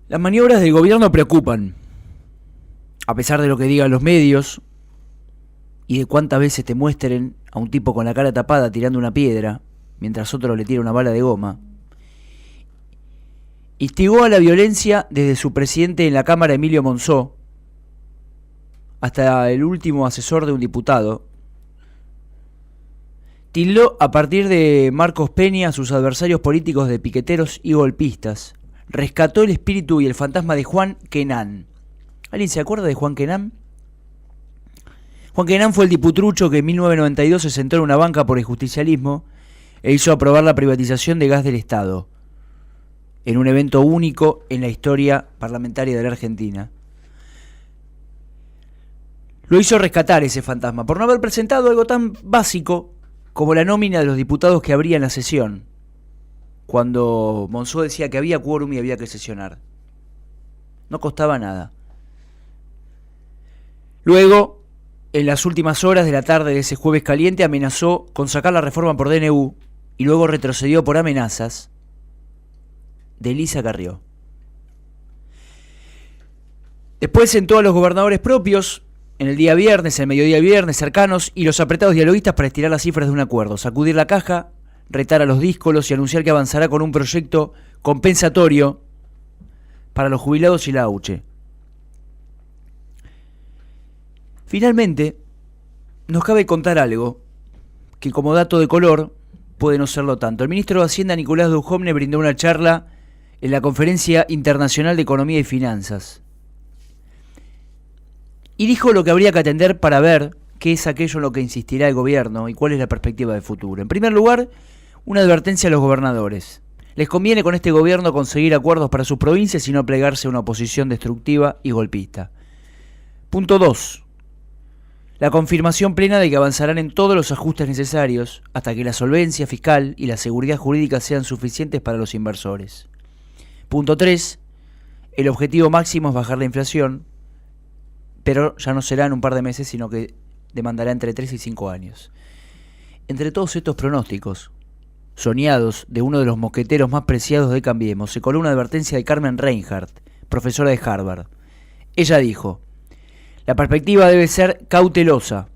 Las maniobras del gobierno preocupan, a pesar de lo que digan los medios y de cuántas veces te muestren a un tipo con la cara tapada tirando una piedra, mientras otro le tira una bala de goma. Instigó a la violencia desde su presidente en la Cámara, Emilio Monzó, hasta el último asesor de un diputado. Tildó a partir de Marcos Peña a sus adversarios políticos de piqueteros y golpistas. Rescató el espíritu y el fantasma de Juan Quenán. ¿Alguien se acuerda de Juan Quenán? Juan Quenán fue el diputrucho que en 1992 se sentó en una banca por el justicialismo e hizo aprobar la privatización de gas del Estado, en un evento único en la historia parlamentaria de la Argentina. Lo hizo rescatar ese fantasma por no haber presentado algo tan básico como la nómina de los diputados que abrían la sesión, cuando Monzó decía que había quórum y había que sesionar. No costaba nada. Luego, en las últimas horas de la tarde de ese jueves caliente, amenazó con sacar la reforma por DNU y luego retrocedió por amenazas de Elisa Carrió. Después sentó a los gobernadores propios en el día viernes, el mediodía viernes, cercanos, y los apretados dialoguistas para estirar las cifras de un acuerdo, sacudir la caja, retar a los díscolos y anunciar que avanzará con un proyecto compensatorio para los jubilados y la AUCHE. Finalmente, nos cabe contar algo que, como dato de color, puede no serlo tanto. El ministro de Hacienda, Nicolás Dujovne, brindó una charla en la Conferencia Internacional de Economía y Finanzas y dijo lo que habría que atender para ver qué es aquello en lo que insistirá el gobierno y cuál es la perspectiva de futuro. En primer lugar, una advertencia a los gobernadores. Les conviene con este gobierno conseguir acuerdos para sus provincias y no plegarse a una oposición destructiva y golpista. Punto 2. La confirmación plena de que avanzarán en todos los ajustes necesarios hasta que la solvencia fiscal y la seguridad jurídica sean suficientes para los inversores. Punto 3. El objetivo máximo es bajar la inflación, pero ya no será en un par de meses, sino que demandará entre 3 y 5 años. Entre todos estos pronósticos soñados de uno de los mosqueteros más preciados de Cambiemos, se coló una advertencia de Carmen Reinhardt, profesora de Harvard. Ella dijo: la perspectiva debe ser cautelosa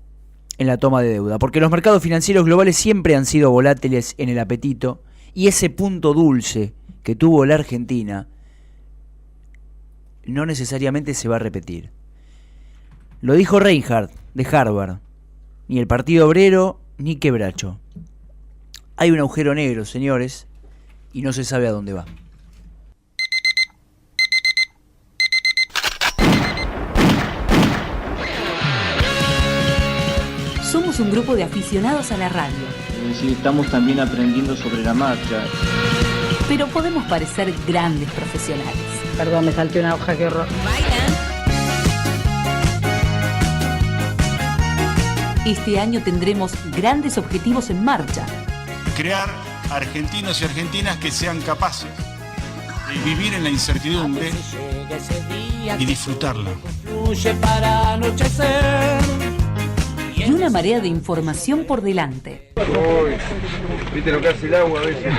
en la toma de deuda, porque los mercados financieros globales siempre han sido volátiles en el apetito, y ese punto dulce que tuvo la Argentina no necesariamente se va a repetir. Lo dijo Reinhardt, de Harvard. Ni el Partido Obrero, ni Quebracho. Hay un agujero negro, señores, y no se sabe a dónde va. Somos un grupo de aficionados a la radio. Es decir, estamos también aprendiendo sobre la marcha. Pero podemos parecer grandes profesionales. Perdón, me salté una hoja, qué horror. Este año tendremos grandes objetivos en marcha. Crear argentinos y argentinas que sean capaces de vivir en la incertidumbre y disfrutarla. Y una marea de información por delante. Uy, viste lo que hace el agua a veces.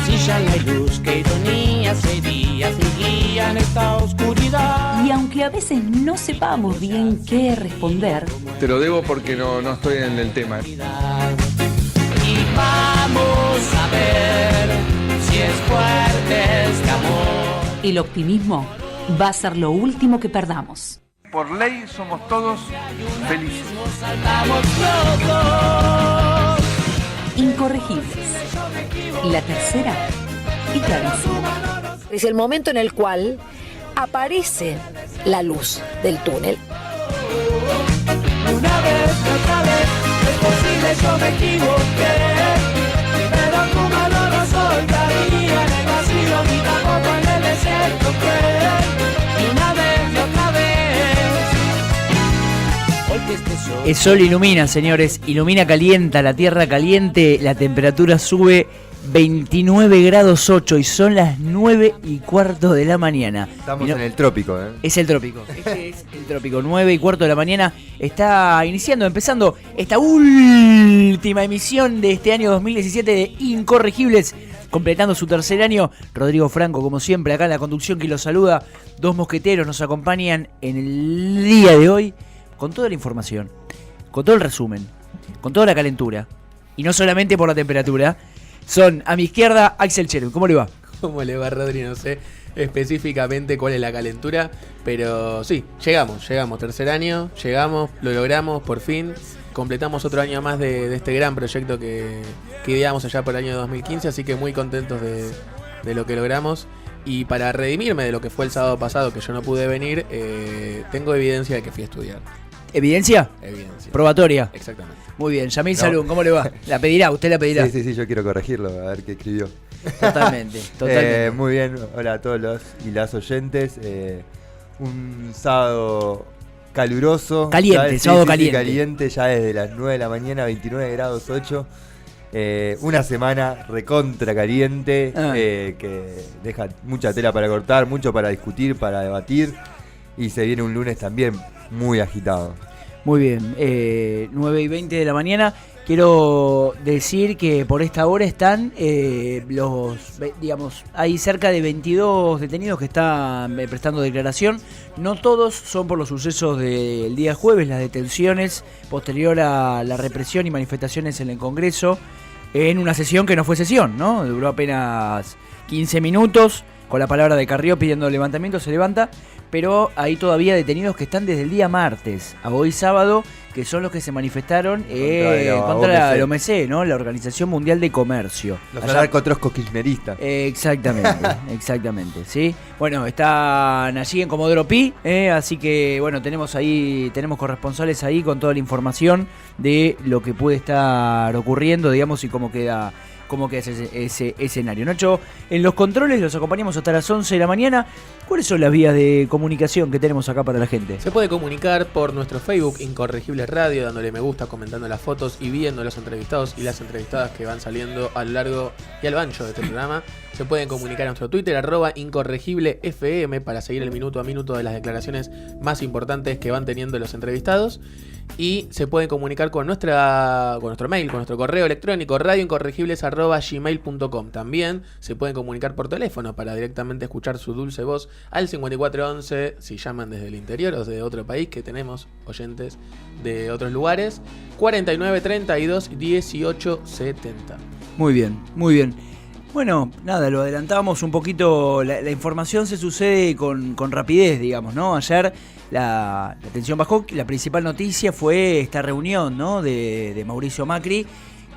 Si ya no hay luz, qué ironía sería si guía en esta oscuridad. Y aunque a veces no sepamos bien qué responder, Te lo debo porque no estoy en el tema. Y vamos a ver si es fuerte este amor. el optimismo va a ser lo último que perdamos. Por ley somos todos felices. Saltamos locos. Incorregibles. La tercera y clarísima. Es el momento en el cual aparece la luz del túnel. Una vez, otra vez, es posible, yo me equivoqué. Pero como no lo soltaría en el vacío ni tampoco en el desierto fue. Y una vez, otra vez, porque este sol. El sol ilumina, señores, ilumina, calienta, la tierra caliente, la temperatura sube 29 grados 8 y son las 9:15 de la mañana. Estamos en el trópico, ¿eh? Es el trópico, este es el trópico, 9:15 de la mañana. Está empezando esta última emisión de este año 2017 de Incorregibles. completando su tercer año. Rodrigo Franco, como siempre, acá en la conducción, que los saluda. Dos mosqueteros nos acompañan en el día de hoy con toda la información, con todo el resumen, con toda la calentura. Y no solamente por la temperatura. Son, a mi izquierda, Axel Cherub. ¿Cómo le va? ¿Cómo le va, Rodri? No sé específicamente cuál es la calentura, pero sí, llegamos, tercer año, llegamos, lo logramos, por fin, completamos otro año más de este gran proyecto que ideamos allá por el año 2015, así que muy contentos de lo que logramos. Y para redimirme de lo que fue el sábado pasado, que yo no pude venir, tengo evidencia de que fui a estudiar. ¿Evidencia? Evidencia. ¿Probatoria? Exactamente. Muy bien, Yamil Salum, ¿cómo le va? ¿La pedirá? ¿Usted la pedirá? Sí, yo quiero corregirlo, a ver qué escribió. Totalmente. Muy bien, hola a todos los y las oyentes. Un sábado caluroso. Caliente, sábado caliente. Caliente, ya desde las 9 de la mañana, 29 grados 8. Una semana recontra caliente, que deja mucha tela para cortar, mucho para discutir, para debatir. Y se viene un lunes también muy agitado. Muy bien, 9 y 20 de la mañana. Quiero decir que por esta hora están hay cerca de 22 detenidos que están prestando declaración. No todos son por los sucesos del día jueves, las detenciones posterior a la represión y manifestaciones en el Congreso, en una sesión que no fue sesión, ¿no? Duró apenas 15 minutos, con la palabra de Carrió pidiendo levantamiento, se levanta. Pero hay todavía detenidos que están desde el día martes a hoy sábado, que son los que se manifestaron contra la OMC, ¿no? La Organización Mundial de Comercio. Los anarcotroscos kirchneristas. Exactamente, ¿sí? Bueno, están allí en Comodoro Pi, así que bueno, tenemos corresponsales ahí con toda la información de lo que puede estar ocurriendo, digamos, y cómo queda ese escenario. Nacho, en los controles los acompañamos hasta las 11 de la mañana. ¿Cuáles son las vías de comunicación que tenemos acá para la gente? Se puede comunicar por nuestro Facebook, Incorregible Radio, dándole me gusta, comentando las fotos y viendo los entrevistados y las entrevistadas que van saliendo a lo largo y a lo ancho de este programa. Se pueden comunicar a nuestro Twitter, @IncorregibleFM, para seguir el minuto a minuto de las declaraciones más importantes que van teniendo los entrevistados. Y se pueden comunicar con nuestro mail, con nuestro correo electrónico, radioincorregibles@gmail.com. También se pueden comunicar por teléfono para directamente escuchar su dulce voz al 5411, si llaman desde el interior o de otro país, que tenemos oyentes de otros lugares, 4932 1870. Muy bien. Bueno, nada, lo adelantamos un poquito, la información se sucede con rapidez, digamos, ¿no? Ayer la tensión bajó, la principal noticia fue esta reunión, ¿no? de Mauricio Macri,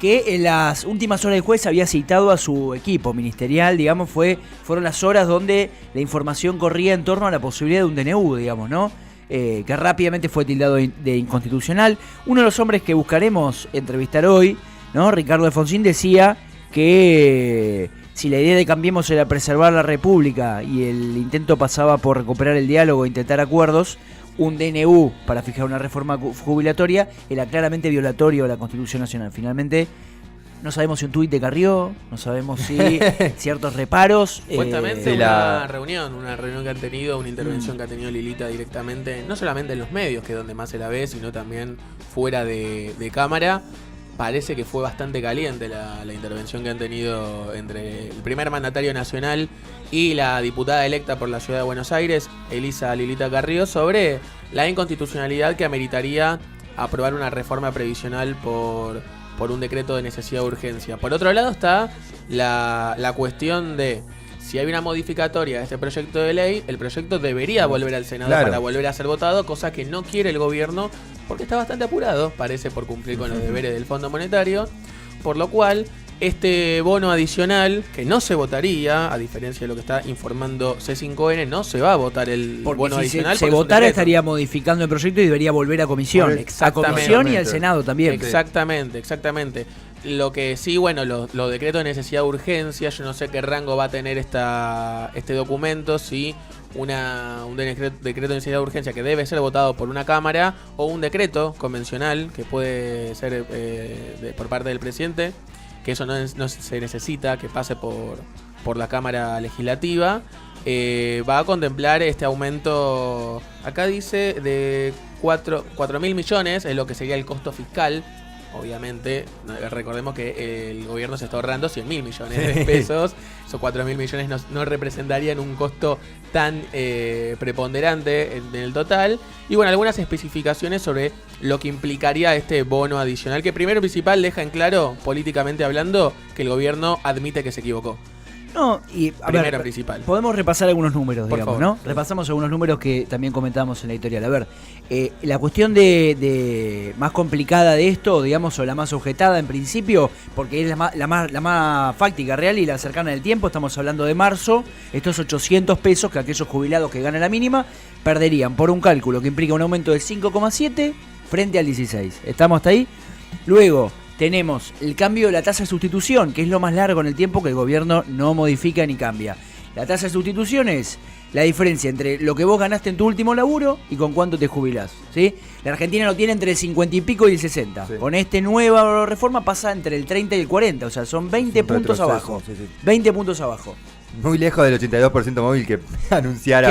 que en las últimas horas del jueves había citado a su equipo ministerial, digamos, fueron las horas donde la información corría en torno a la posibilidad de un DNU, digamos, ¿no? Que rápidamente fue tildado de inconstitucional. Uno de los hombres que buscaremos entrevistar hoy, ¿no? Ricardo Alfonsín, decía que si la idea de Cambiemos era preservar la República y el intento pasaba por recuperar el diálogo e intentar acuerdos, un DNU para fijar una reforma jubilatoria era claramente violatorio a la Constitución Nacional. Finalmente, no sabemos si un tuit de Carrió, no sabemos si ciertos reparos. Supuestamente una reunión que han tenido, una intervención que ha tenido Lilita directamente, no solamente en los medios, que es donde más se la ve, sino también fuera de cámara. Parece que fue bastante caliente la intervención que han tenido entre el primer mandatario nacional y la diputada electa por la Ciudad de Buenos Aires, Elisa Lilita Carrió, sobre la inconstitucionalidad que ameritaría aprobar una reforma previsional por un decreto de necesidad de urgencia. Por otro lado está la cuestión de si hay una modificatoria de este proyecto de ley, el proyecto debería volver al Senado para volver a ser votado, cosa que no quiere el gobierno porque está bastante apurado, parece, por cumplir con los deberes del Fondo Monetario, por lo cual este bono adicional, que no se votaría, a diferencia de lo que está informando C5N, no se va a votar el bono adicional. Si se votara estaría modificando el proyecto y debería volver a comisión. A comisión y al Senado también. Exactamente. Lo que sí, bueno, los decretos de necesidad de urgencia, yo no sé qué rango va a tener este documento, si un decreto de necesidad de urgencia que debe ser votado por una Cámara o un decreto convencional que puede ser por parte del presidente, que eso no se necesita que pase por la Cámara Legislativa. Va a contemplar este aumento, acá dice, de 4.000 millones, es lo que sería el costo fiscal obviamente, recordemos que el gobierno se está ahorrando 100.000 millones de pesos. Esos 4.000 millones no representarían un costo tan preponderante en el total. Y bueno, algunas especificaciones sobre lo que implicaría este bono adicional, que primero y principal deja en claro, políticamente hablando, que el gobierno admite que se equivocó. No, y primero principal. Podemos repasar algunos números, Por digamos, favor. ¿no? Repasamos algunos números que también comentábamos en la editorial. A ver, la cuestión de más complicada de esto, digamos, o la más objetada en principio, porque es la más fáctica, real y la cercana en el tiempo, estamos hablando de marzo, estos 800 pesos que aquellos jubilados que ganan la mínima perderían por un cálculo que implica un aumento del 5,7 frente al 16. ¿Estamos hasta ahí? Luego tenemos el cambio de la tasa de sustitución, que es lo más largo en el tiempo que el gobierno no modifica ni cambia. La tasa de sustitución es la diferencia entre lo que vos ganaste en tu último laburo y con cuánto te jubilás, ¿sí? La Argentina lo tiene entre el 50 y pico y el 60. Sí. Con esta nueva reforma pasa entre el 30 y el 40, o sea, son 20 puntos abajo. Sí. 20 puntos abajo. Muy lejos del 82% móvil que anunciara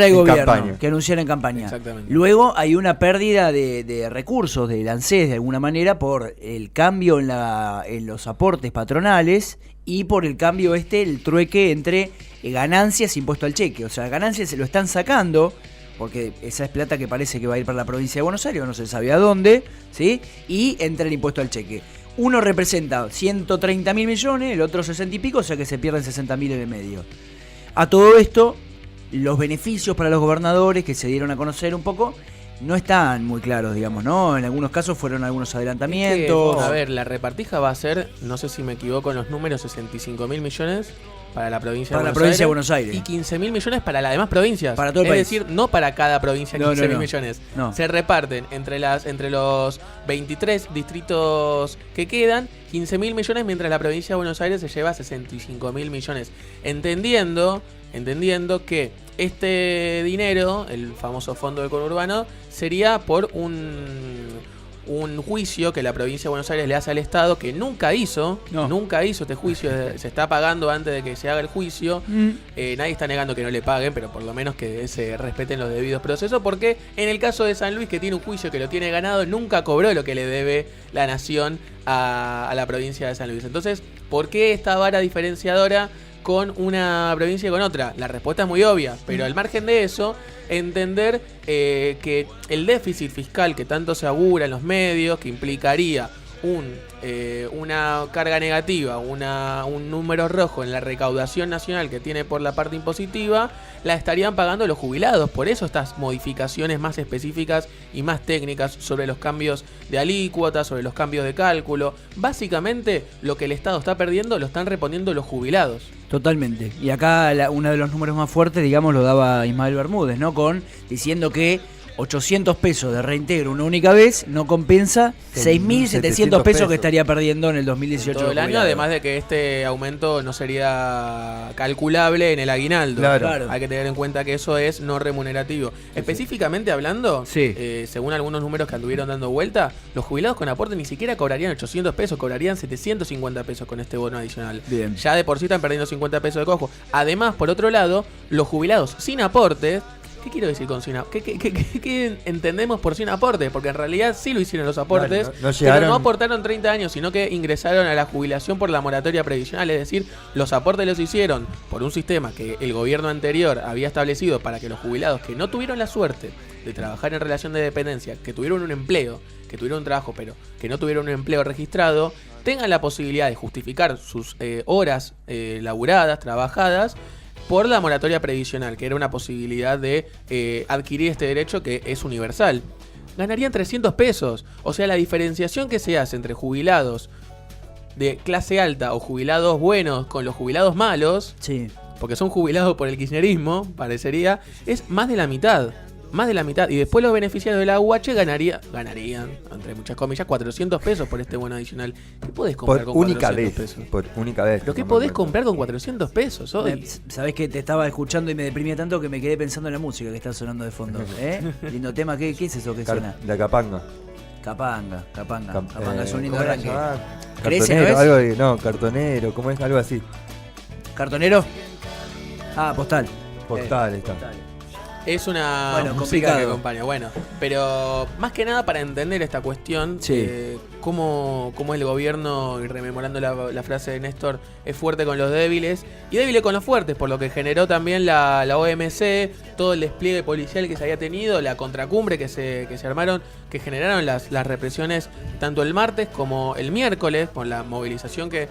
el gobierno, campaña. Que anunciara en campaña. Exactamente. Luego hay una pérdida de recursos del ANSES de alguna manera por el cambio en los aportes patronales y por el cambio el trueque entre ganancias e impuesto al cheque. O sea, ganancias se lo están sacando porque esa es plata que parece que va a ir para la provincia de Buenos Aires, no se sabe a dónde, ¿sí? Y entra el impuesto al cheque. Uno representa 130.000 millones, el otro 60 y pico, o sea que se pierden 60.000 en el medio. A todo esto, los beneficios para los gobernadores que se dieron a conocer un poco no están muy claros, digamos, ¿no? En algunos casos fueron algunos adelantamientos. A ver, la repartija va a ser, no sé si me equivoco en los números, 65.000 millones para la provincia de Buenos Aires y 15.000 millones para las demás provincias. Para todo el país. Es decir, no para cada provincia 15.000 millones. No. Se reparten entre los 23 distritos que quedan 15.000 millones, mientras la provincia de Buenos Aires se lleva 65.000 millones. Entendiendo que este dinero, el famoso fondo del conurbano, sería por un juicio que la provincia de Buenos Aires le hace al Estado, que nunca hizo este juicio, se está pagando antes de que se haga el juicio. Nadie está negando que no le paguen, pero por lo menos que se respeten los debidos procesos, porque en el caso de San Luis, que tiene un juicio que lo tiene ganado, nunca cobró lo que le debe la nación a la provincia de San Luis. Entonces, ¿por qué esta vara diferenciadora con una provincia y con otra? La respuesta es muy obvia, pero al margen de eso, entender que el déficit fiscal que tanto se augura en los medios, que implicaría una carga negativa, un número rojo en la recaudación nacional que tiene por la parte impositiva, la estarían pagando los jubilados. Por eso estas modificaciones más específicas y más técnicas sobre los cambios de alícuotas, sobre los cambios de cálculo. Básicamente lo que el Estado está perdiendo lo están reponiendo los jubilados. Totalmente. Y acá uno de los números más fuertes, digamos, lo daba Ismael Bermúdez, ¿no? Diciendo que 800 pesos de reintegro una única vez no compensa 6.700 pesos que estaría perdiendo en el 2018. Todo el año, además de que este aumento no sería calculable en el aguinaldo. Claro. Hay que tener en cuenta que eso es no remunerativo. Específicamente hablando, según algunos números que anduvieron dando vuelta, los jubilados con aporte ni siquiera cobrarían 800 pesos, cobrarían 750 pesos con este bono adicional. Bien. Ya de por sí están perdiendo 50 pesos de cojo. Además, por otro lado, los jubilados sin aportes. ¿Qué quiero decir con sin aportes? ¿Qué entendemos por sin aportes? Porque en realidad sí lo hicieron los aportes, pero no aportaron 30 años, sino que ingresaron a la jubilación por la moratoria previsional. Es decir, los aportes los hicieron por un sistema que el gobierno anterior había establecido para que los jubilados que no tuvieron la suerte de trabajar en relación de dependencia, que tuvieron un empleo, que tuvieron un trabajo, pero que no tuvieron un empleo registrado, tengan la posibilidad de justificar sus horas laburadas, trabajadas, por la moratoria previsional, que era una posibilidad de adquirir este derecho que es universal. Ganarían 300 pesos. O sea, la diferenciación que se hace entre jubilados de clase alta o jubilados buenos con los jubilados malos, porque son jubilados por el kirchnerismo, parecería, es más de la mitad. Más de la mitad. Y después los beneficiarios de la UH ganarían, entre muchas comillas, 400 pesos por este bono adicional. ¿Qué podés comprar con 400 pesos? Por única vez. ¿Pero qué podés comprar con 400 pesos hoy? Sabés que te estaba escuchando y me deprimía tanto que me quedé pensando en la música que está sonando de fondo. Lindo tema. ¿Qué es eso que suena? La capanga. Capanga es un lindo arranque. Cartonero, cartonero, ¿cómo es? Algo así. ¿Cartonero? Postal. Postal está. Es una Bueno, música complicado. que acompaña. Bueno, pero más que nada para entender esta cuestión, Sí. cómo el gobierno, y rememorando la frase de Néstor, es fuerte con los débiles y débil con los fuertes, por lo que generó también la OMC, todo el despliegue policial que se había tenido, la contracumbre que se armaron, que generaron las represiones tanto el martes como el miércoles, con la movilización que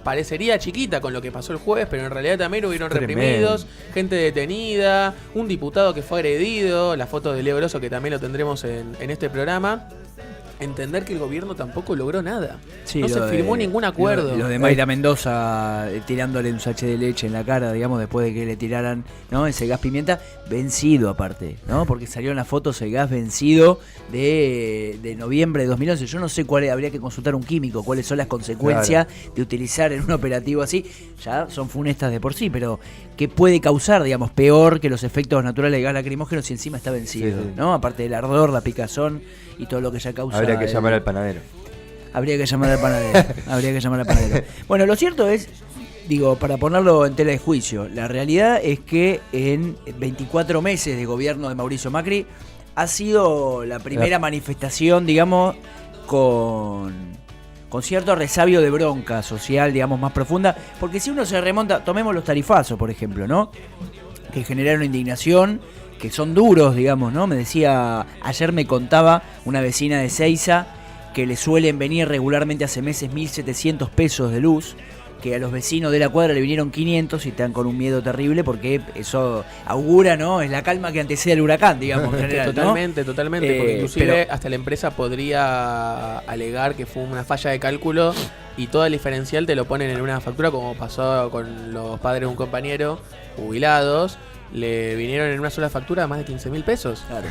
parecería chiquita con lo que pasó el jueves, pero en realidad también hubieron Tremendo. reprimidos, gente detenida, un diputado que fue agredido, la foto de Leo Grosso que también lo tendremos en este programa. Entender que el gobierno tampoco logró nada. Sí, no se lo firmó de- ningún acuerdo. Lo de Mayra Mendoza tirándole un sachet de leche en la cara, digamos, después de que le tiraran, ¿no? Ese gas pimienta vencido aparte, ¿no? Porque salieron las fotos, el gas vencido de noviembre de 2011. Yo no sé cuál habría que consultar un químico, cuáles son las consecuencias de utilizar en un operativo así. Ya son funestas de por sí, pero ¿qué puede causar, digamos, peor que los efectos naturales de gas lacrimógeno si encima está vencido, Sí, sí. ¿no? Aparte del ardor, la picazón y todo lo que ya causa. Habría que llamar al panadero. Habría que llamar al panadero. Habría que llamar al panadero. Bueno, lo cierto es, digo, para ponerlo en tela de juicio, la realidad es que en 24 meses de gobierno de Mauricio Macri ha sido la primera manifestación, digamos, con cierto resabio de bronca social, digamos, más profunda. Porque si uno se remonta, tomemos los tarifazos, por ejemplo, ¿no? Que generaron indignación, que son duros, digamos, ¿no? Me decía, ayer me contaba una vecina de Seiza que le suelen venir regularmente hace meses 1.700 pesos de luz, que a los vecinos de la cuadra le vinieron 500 y están con un miedo terrible porque eso augura, ¿no? Es la calma que antecede al huracán, digamos, en general, ¿no? Totalmente, porque inclusive pero- hasta la empresa podría alegar que fue una falla de cálculo y todo el diferencial te lo ponen en una factura, como pasó con los padres de un compañero jubilados. Le vinieron en una sola factura más de 15.000 pesos. Claro.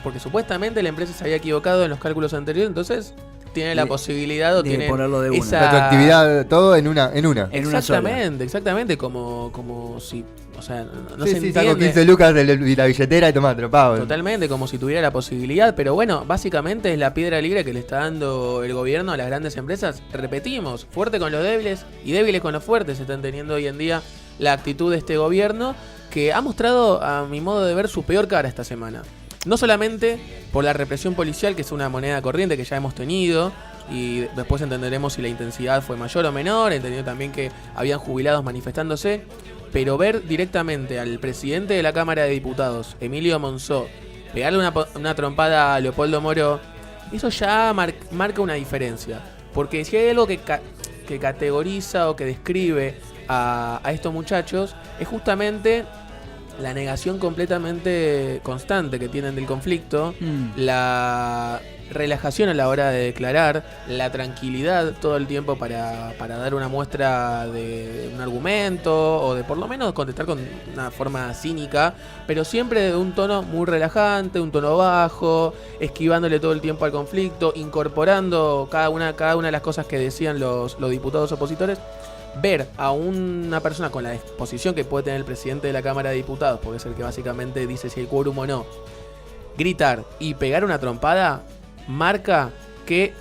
Porque supuestamente la empresa se había equivocado en los cálculos anteriores, entonces tiene la De- posibilidad o de tiene ponerlo de una. esa... La actividad, todo en una. En una Exactamente, como si... O sea, no sí, se sí, saco entiende. 15 lucas de la billetera y tomá, tropado. Totalmente, como si tuviera la posibilidad, pero bueno, básicamente es la piedra libre que le está dando el gobierno a las grandes empresas. Repetimos, fuerte con los débiles y débiles con los fuertes están teniendo hoy en día la actitud de este gobierno, que ha mostrado, a mi modo de ver, su peor cara esta semana. No solamente por la represión policial, que es una moneda corriente que ya hemos tenido, y después entenderemos si la intensidad fue mayor o menor, entendiendo también que habían jubilados manifestándose, pero ver directamente al presidente de la Cámara de Diputados, Emilio Monzó, pegarle una trompada a Leopoldo Moro, eso ya marca una diferencia. Porque si hay algo que categoriza o que describe a estos muchachos, es justamente la negación completamente constante que tienen del conflicto, la relajación a la hora de declarar, la tranquilidad todo el tiempo para dar una muestra de un argumento o de por lo menos contestar con una forma cínica, pero siempre de un tono muy relajante, un tono bajo, esquivándole todo el tiempo al conflicto, incorporando cada una de las cosas que decían los diputados opositores. Ver a una persona con la exposición que puede tener el presidente de la Cámara de Diputados, porque es el que básicamente dice si hay quórum o no, gritar y pegar una trompada, marca que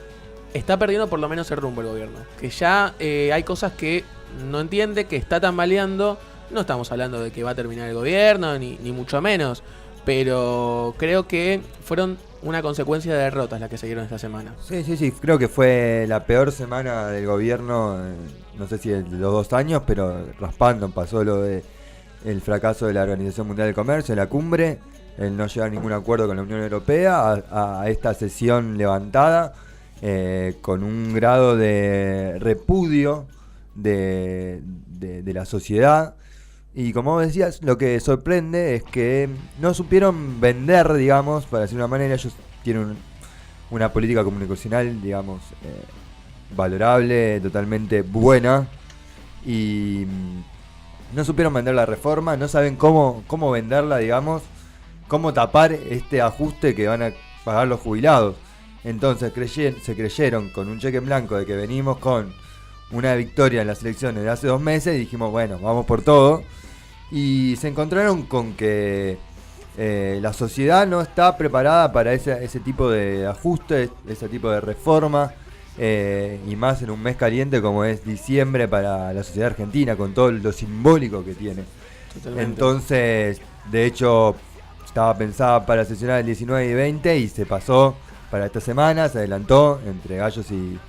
está perdiendo por lo menos el rumbo el gobierno. Que ya hay cosas que no entiende, que está tambaleando. No estamos hablando de que va a terminar el gobierno, ni mucho menos. Pero creo que fueron una consecuencia de derrotas las que se dieron esta semana. Sí, creo que fue la peor semana del gobierno, no sé si de los 2 años, pero raspando. Pasó lo de el fracaso de la Organización Mundial del Comercio, la cumbre, el no llegar a ningún acuerdo con la Unión Europea, a esta sesión levantada, con un grado de repudio de la sociedad. Y como vos decías, lo que sorprende es que no supieron vender, digamos, para decir una manera. Ellos tienen una política comunicacional, digamos, valorable, totalmente buena, y no supieron vender la reforma, no saben cómo venderla, digamos, cómo tapar este ajuste que van a pagar los jubilados. Entonces se creyeron con un cheque en blanco de que venimos con una victoria en las elecciones de hace 2 meses y dijimos, bueno, vamos por todo. Y se encontraron con que la sociedad no está preparada para ese tipo de ajuste, ese tipo de reforma, y más en un mes caliente como es diciembre para la sociedad argentina, con todo lo simbólico que tiene. Totalmente. Entonces, de hecho, estaba pensada para sesionar el 19 y 20 y se pasó para esta semana, se adelantó entre gallos y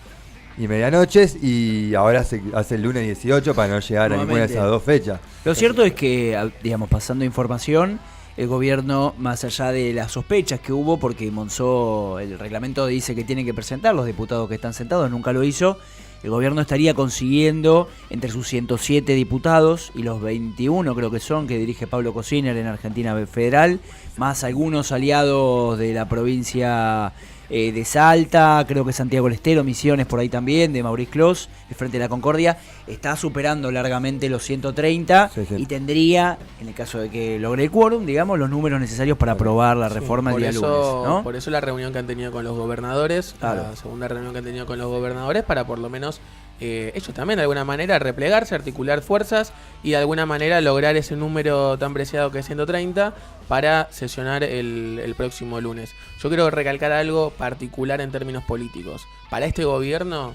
medianoches, y ahora se hace el lunes 18 para no llegar a ninguna de esas dos fechas. Lo cierto es que, digamos, pasando información, el gobierno, más allá de las sospechas que hubo, porque Monzó, el reglamento dice que tienen que presentar los diputados que están sentados, nunca lo hizo, el gobierno estaría consiguiendo entre sus 107 diputados y los 21 creo que son, que dirige Pablo Cosiner en Argentina Federal, más algunos aliados de la provincia de Salta, creo que Santiago del Estero, Misiones por ahí también, de Maurice Clos, el Frente de la Concordia, está superando largamente los 130 y tendría, en el caso de que logre el quórum, digamos, los números necesarios para aprobar la reforma el día lunes, ¿no? Por eso la reunión que han tenido con los gobernadores, la segunda reunión que han tenido con los gobernadores, para por lo menos ellos también de alguna manera replegarse, articular fuerzas y de alguna manera lograr ese número tan preciado que es 130 para sesionar el próximo lunes. Yo quiero recalcar algo particular en términos políticos. Para este gobierno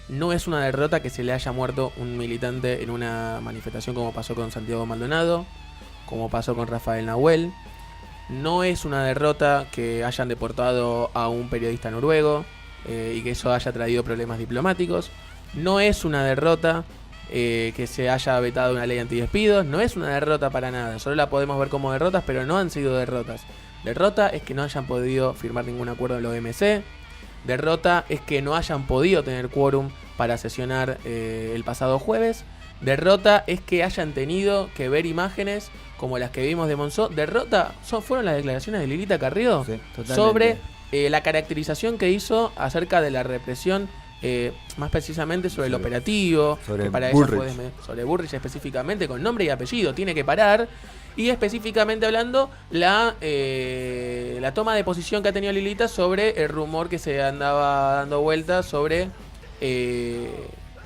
no es una derrota que se le haya muerto un militante en una manifestación, como pasó con Santiago Maldonado, como pasó con Rafael Nahuel. No es una derrota que hayan deportado a un periodista noruego y que eso haya traído problemas diplomáticos. No es una derrota que se haya vetado una ley antidespidos. No es una derrota para nada. Solo la podemos ver como derrotas, pero no han sido derrotas. Derrota es que no hayan podido firmar ningún acuerdo en la OMC. Derrota es que no hayan podido tener quórum para sesionar el pasado jueves. Derrota es que hayan tenido que ver imágenes como las que vimos de Monzó. Derrota fueron las declaraciones de Lilita Carrió sobre la caracterización que hizo acerca de la represión, más precisamente sobre el operativo, sobre para Bullrich. Sobre Bullrich específicamente, con nombre y apellido, tiene que parar. Y específicamente hablando, la toma de posición que ha tenido Lilita sobre el rumor que se andaba dando vueltas sobre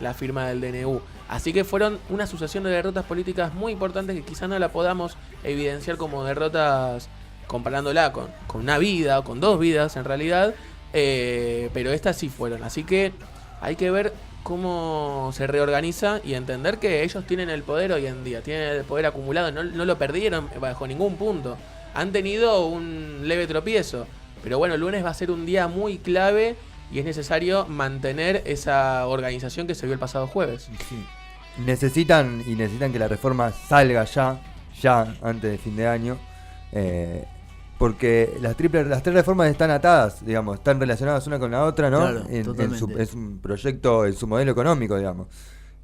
la firma del DNU. Así que fueron una sucesión de derrotas políticas muy importantes que quizás no la podamos evidenciar como derrotas comparándola con una vida o con dos vidas en realidad, pero estas sí fueron. Así que hay que ver cómo se reorganiza y entender que ellos tienen el poder hoy en día, tienen el poder acumulado, no lo perdieron bajo ningún punto. Han tenido un leve tropiezo, pero bueno, el lunes va a ser un día muy clave y es necesario mantener esa organización que se vio el pasado jueves. Sí. Necesitan que la reforma salga ya antes de fin de año, porque las tres reformas están atadas, digamos, están relacionadas una con la otra, ¿no? Claro, es un proyecto en su modelo económico, digamos,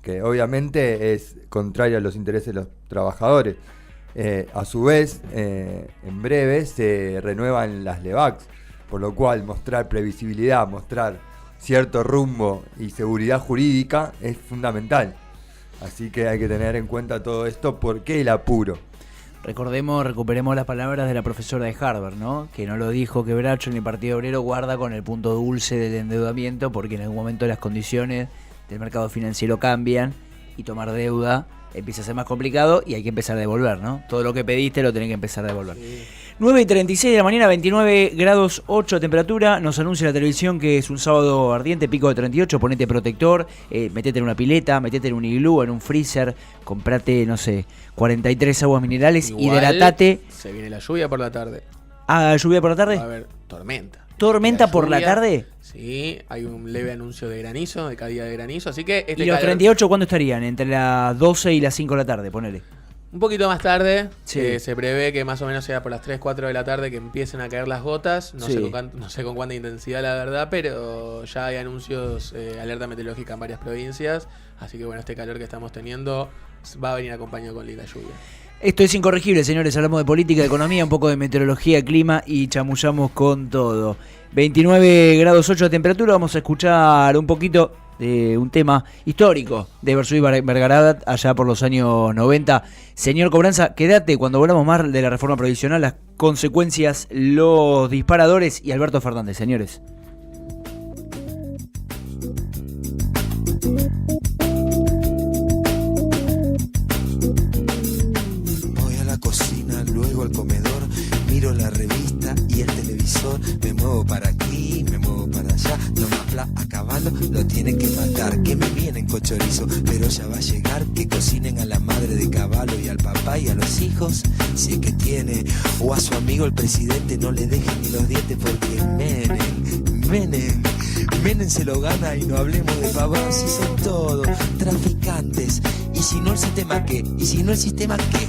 que obviamente es contrario a los intereses de los trabajadores. A su vez, en breve se renuevan las LEVACs, por lo cual mostrar previsibilidad, mostrar cierto rumbo y seguridad jurídica es fundamental. Así que hay que tener en cuenta todo esto. ¿Por qué el apuro? Recuperemos las palabras de la profesora de Harvard, ¿no? Que no lo dijo Quebracho ni Partido Obrero, guarda con el punto dulce del endeudamiento, porque en algún momento las condiciones del mercado financiero cambian y tomar deuda empieza a ser más complicado y hay que empezar a devolver, ¿no? Todo lo que pediste lo tenés que empezar a devolver. Sí. 9:36 de la mañana, 29 grados 8 temperatura. Nos anuncia la televisión que es un sábado ardiente, pico de 38. Ponete protector, metete en una pileta, metete en un iglú, en un freezer, comprate, no sé, 43 aguas minerales, hidratate. Se viene la lluvia por la tarde. Ah, ¿lluvia por la tarde? Va a haber tormenta. ¿Tormenta por la tarde? Sí, hay un leve anuncio de granizo, de caída de granizo, así que... ¿Y los 38 cuándo estarían? Entre las 12 y las 5 de la tarde, ponele. Un poquito más tarde, sí. Se prevé que más o menos sea por las 3, 4 de la tarde que empiecen a caer las gotas. No sé con cuánta intensidad la verdad, pero ya hay anuncios, alerta meteorológica en varias provincias. Así que bueno, este calor que estamos teniendo va a venir acompañado con linda lluvia. Esto es Incorregible, señores. Hablamos de política, de economía, un poco de meteorología, clima y chamullamos con todo. 29 grados 8 de temperatura. Vamos a escuchar un poquito de un tema histórico de Versuit Vergarabat allá por los años 90. Señor Cobranza, quédate cuando volvamos más de la reforma provisional, las consecuencias, los disparadores y Alberto Fernández, señores. Voy a la cocina, luego al comedor, miro la revista y el televisor, me muevo para aquí, me muevo para allá, toma pla a caballo, lo tienen que matar, que me vienen con chorizo, pero ya va a llegar, que cocinen a la madre de caballo y al papá y a los hijos, si es que tiene, o a su amigo el presidente, no le dejen ni los dientes porque Menem se lo gana y no hablemos de pavos, si son todos traficantes, y si no el sistema qué, y si no el sistema qué.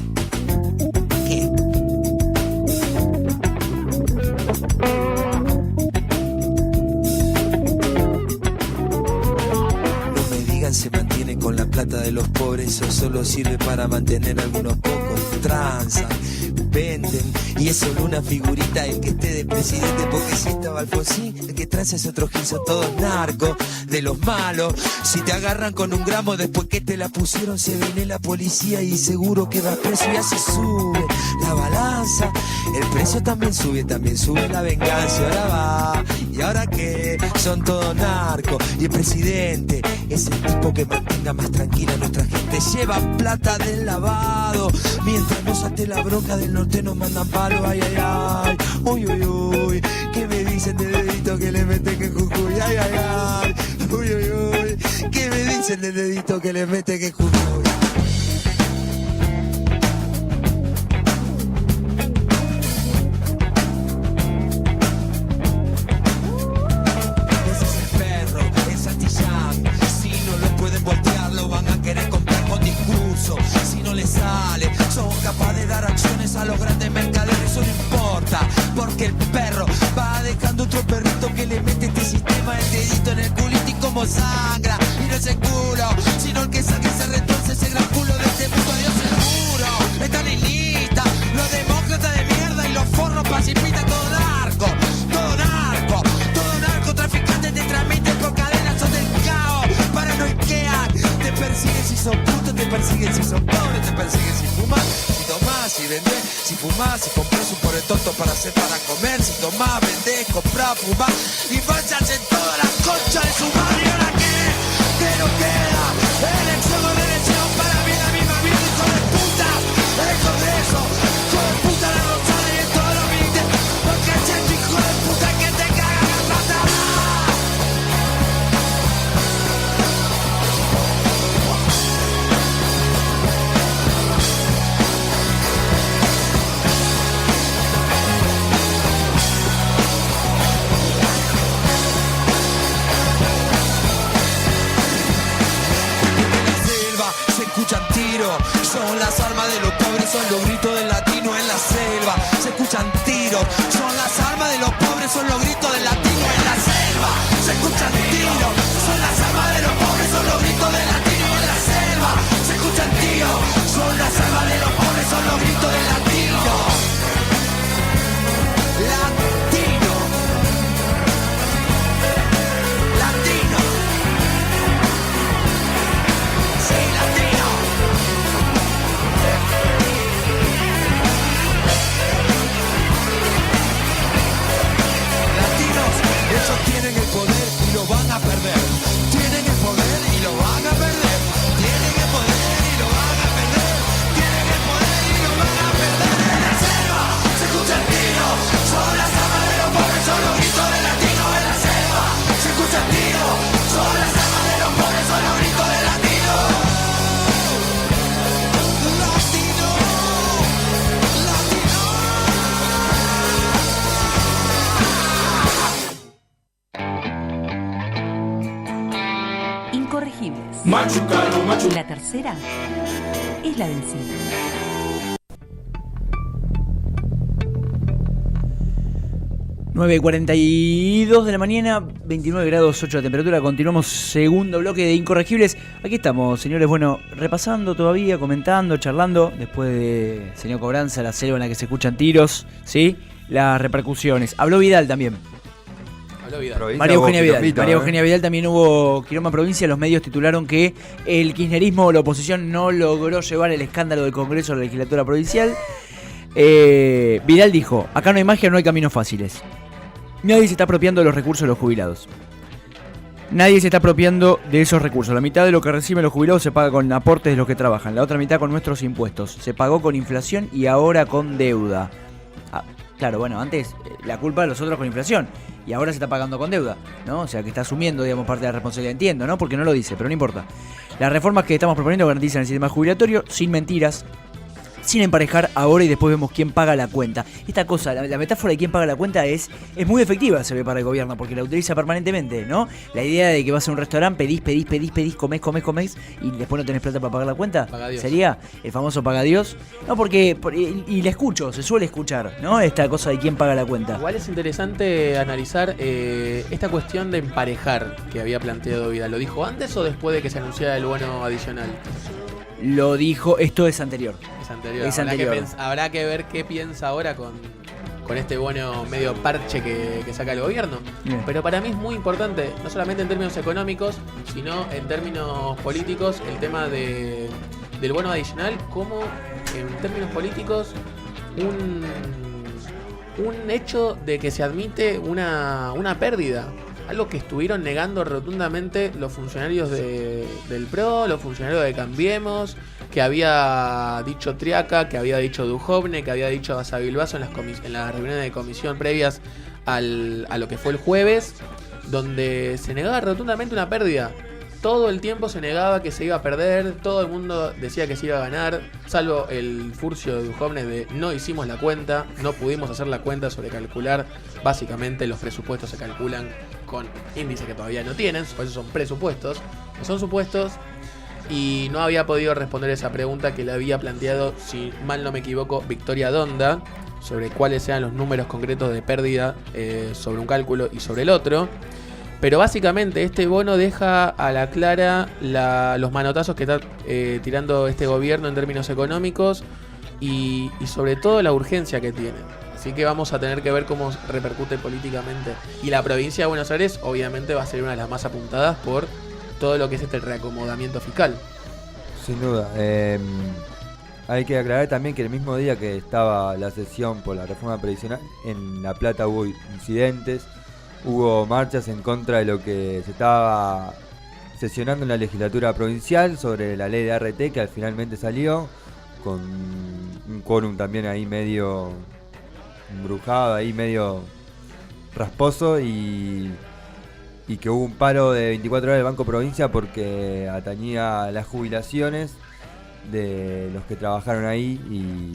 Se mantiene con la plata de los pobres, eso solo sirve para mantener a algunos pocos. Transan, venden, y es solo una figurita el que esté de presidente, porque si estaba Alfonsín, el que transa es otro gil, son todos narcos, de los malos. Si te agarran con un gramo después que te la pusieron, se viene la policía y seguro que vas preso, y así sube la balanza, el precio también sube la venganza, y ahora va, y ahora qué, son todos narcos, y el presidente es el tipo que mantenga más tranquila a nuestra gente, lleva plata del lavado, mientras nos ate la bronca del norte nos mandan palo, ay, ay, ay, uy, uy, uy, ¿qué me dicen del dedito que le meten en Jujuy? Ay, ay, ay, uy, uy, uy, ¿qué me dicen del dedito que le meten en Jujuy? Si no les sale, son capaces de dar acciones a los grandes mercaderes, eso no importa, porque el perro va dejando otro perrito que le mete este sistema el dedito en el culito y como sangra, y no es el culo, sino el que saque se retorce ese gran culo de este mundo, Dios seguro, están en lista, los demócratas de mierda y los forros pacifistas, todo narco, traficantes te transmiten con cadenas, son del caos, paranoiquean, te persiguen si son putos, te persiguen si son pobres, te persiguen si fumas, si tomás, si vendés, si fumás, si compras un pobre tonto para hacer para comer, si tomás, vendés, comprás, fumás, y vayas en toda la concha de su madre, ¿y ahora qué? ¿Qué nos queda? Elección o elección para mí la misma vida, hijo de puta, el Congreso, hijo de puta, la Rosada y en todos los ministerios, porque es este hijo de puta que te caga la plata. Escuchan tiros, son las armas de los pobres, son los gritos del latino en la selva. Se escuchan tiros, son las armas de los pobres, son los gritos del latino en la selva. Se escuchan tiros, son las armas de los pobres, son los gritos del latino en la selva. Se escuchan tiros, son las armas de los pobres, son los gritos del latino. Latino. Latino. Sí, latino. Ellos tienen el poder y lo van a perder. Tienen el poder y lo van a perder. Tienen el poder y lo van a perder. Tienen el poder y lo van a perder. En la selva se escucha el tiro. Son las armas de los pobres, son los gritos del latino en la selva. Se escucha el tiro. Son las armas de los pobres, son los gritos del latino. Incorregibles. Machucalo, machucalo. La tercera es la vencida. ...9:42 de la mañana, 29 grados 8 de temperatura. Continuamos segundo bloque de Incorregibles. Aquí estamos, señores, bueno, repasando todavía, comentando, charlando. Después de señor Cobranza, la selva en la que se escuchan tiros, ¿sí? Las repercusiones. Habló Vidal también. María Eugenia Vidal. María Eugenia Vidal también hubo quilombo en provincia. Los medios titularon que el kirchnerismo o la oposición no logró llevar el escándalo del Congreso a la legislatura provincial. Vidal dijo: acá no hay magia, no hay caminos fáciles. Nadie se está apropiando de los recursos de los jubilados. Nadie se está apropiando de esos recursos. La mitad de lo que reciben los jubilados se paga con aportes de los que trabajan. La otra mitad con nuestros impuestos. Se pagó con inflación y ahora con deuda. Claro, bueno, antes la culpa de los otros con inflación y ahora se está pagando con deuda, ¿no? O sea, que está asumiendo, digamos, parte de la responsabilidad. Entiendo, ¿no? Porque no lo dice, pero no importa. Las reformas que estamos proponiendo garantizan el sistema jubilatorio sin mentiras, sin emparejar ahora y después vemos quién paga la cuenta. Esta cosa, la metáfora de quién paga la cuenta es muy efectiva, se ve para el gobierno, porque la utiliza permanentemente, ¿no? La idea de que vas a un restaurante, pedís, comés, y después no tenés plata para pagar la cuenta, Paga Dios. sería el famoso paga Dios. No, porque, y la escucho, se suele escuchar, ¿no? Esta cosa de quién paga la cuenta. Igual es interesante analizar esta cuestión de emparejar que había planteado Vidal. ¿Lo dijo antes o después de que se anunciara el bono adicional? Lo dijo, esto es anterior. Es anterior. Es Habrá, anterior. habrá que ver qué piensa ahora con este bono medio parche que saca el gobierno. Bien. Pero para mí es muy importante, no solamente en términos económicos, sino en términos políticos, el tema del bono adicional, como en términos políticos un hecho de que se admite una pérdida. Algo que estuvieron negando rotundamente los funcionarios del PRO, los funcionarios de Cambiemos, que había dicho Triaca, que había dicho Dujovne, que había dicho Basavilbaso en las reuniones de comisión previas a lo que fue el jueves, donde se negaba rotundamente una pérdida. Todo el tiempo se negaba que se iba a perder, todo el mundo decía que se iba a ganar, salvo el furcio de Dujovne de no hicimos la cuenta, no pudimos hacer la cuenta sobre calcular. Básicamente los presupuestos se calculan con índices que todavía no tienen, por eso son presupuestos, no son supuestos, y no había podido responder esa pregunta que le había planteado, si mal no me equivoco, Victoria Donda, sobre cuáles sean los números concretos de pérdida sobre un cálculo y sobre el otro. Pero básicamente este bono deja a la clara los manotazos que está tirando este gobierno en términos económicos y sobre todo la urgencia que tiene. Así que vamos a tener que ver cómo repercute políticamente. Y la provincia de Buenos Aires obviamente va a ser una de las más apuntadas por todo lo que es este reacomodamiento fiscal. Sin duda. Hay que aclarar también que el mismo día que estaba la sesión por la reforma previsional, en La Plata hubo incidentes. Hubo marchas en contra de lo que se estaba sesionando en la legislatura provincial sobre la ley de ART, que finalmente salió, con un quórum también ahí medio embrujado, ahí medio rasposo, y que hubo un paro de 24 horas del Banco Provincia porque atañía las jubilaciones de los que trabajaron ahí y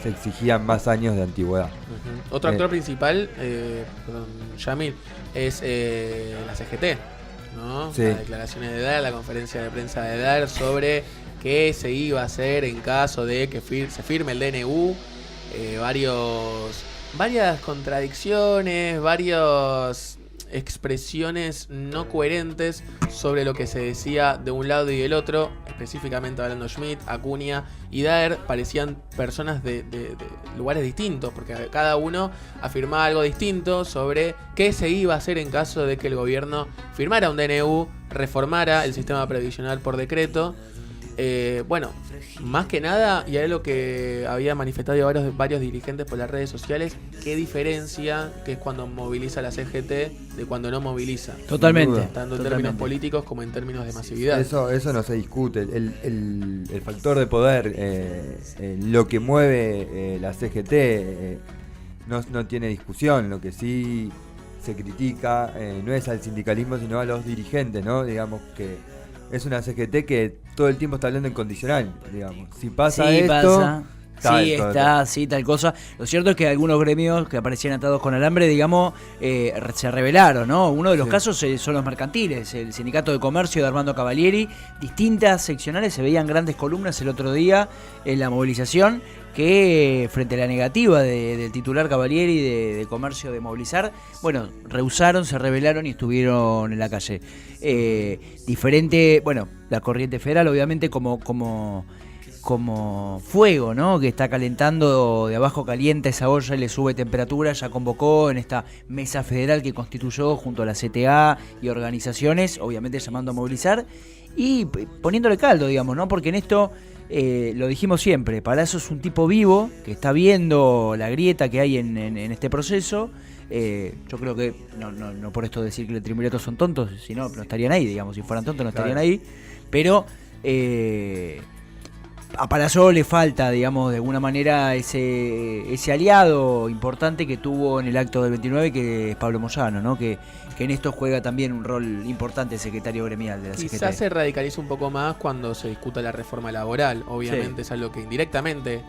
se exigían más años de antigüedad. Uh-huh. Otro actor principal, Yamil, es la CGT, ¿no? Sí. Las declaraciones de Daer, la conferencia de prensa de Daer sobre qué se iba a hacer en caso de que se firme el DNU. Varias contradicciones, varias expresiones no coherentes sobre lo que se decía de un lado y del otro, específicamente hablando Schmidt, Acuña y Daer, parecían personas de lugares distintos, porque cada uno afirmaba algo distinto sobre qué se iba a hacer en caso de que el gobierno firmara un DNU, reformara el sistema previsional por decreto. Bueno, más que nada, y es lo que había manifestado varios dirigentes por las redes sociales, qué diferencia que es cuando moviliza la CGT de cuando no moviliza. Totalmente. Tanto en términos políticos como en términos de masividad. Eso no se discute. El factor de poder, lo que mueve la CGT, no tiene discusión. Lo que sí se critica no es al sindicalismo, sino a los dirigentes, ¿no? Digamos que es una CGT que todo el tiempo está hablando en condicional, digamos. Si pasa sí, esto... pasa. Sí, está, sí, tal cosa. Lo cierto es que algunos gremios que aparecían atados con alambre, digamos, se rebelaron, ¿no? Uno de los casos son los mercantiles, el Sindicato de Comercio de Armando Cavalieri. Distintas seccionales, se veían grandes columnas el otro día en la movilización, que frente a la negativa del titular Cavalieri de Comercio de movilizar, bueno, rehusaron, se rebelaron y estuvieron en la calle. Diferente, bueno, la corriente federal obviamente como fuego, ¿no? Que está calentando, de abajo calienta esa olla y le sube temperatura, ya convocó en esta mesa federal que constituyó junto a la CTA y organizaciones, obviamente llamando a movilizar y poniéndole caldo, digamos, ¿no? Porque en esto, lo dijimos siempre, Palazzo es un tipo vivo que está viendo la grieta que hay en este proceso. Yo creo que, no por esto decir que los triunviratos son tontos, si no estarían ahí, digamos, si fueran tontos no estarían ahí, pero... a Palazzo le falta, digamos, de alguna manera ese aliado importante que tuvo en el acto del 29, que es Pablo Moyano, ¿no? Que en esto juega también un rol importante el secretario gremial de la CGT. Quizás se radicaliza un poco más cuando se discuta la reforma laboral. Obviamente Sí. es algo que indirectamente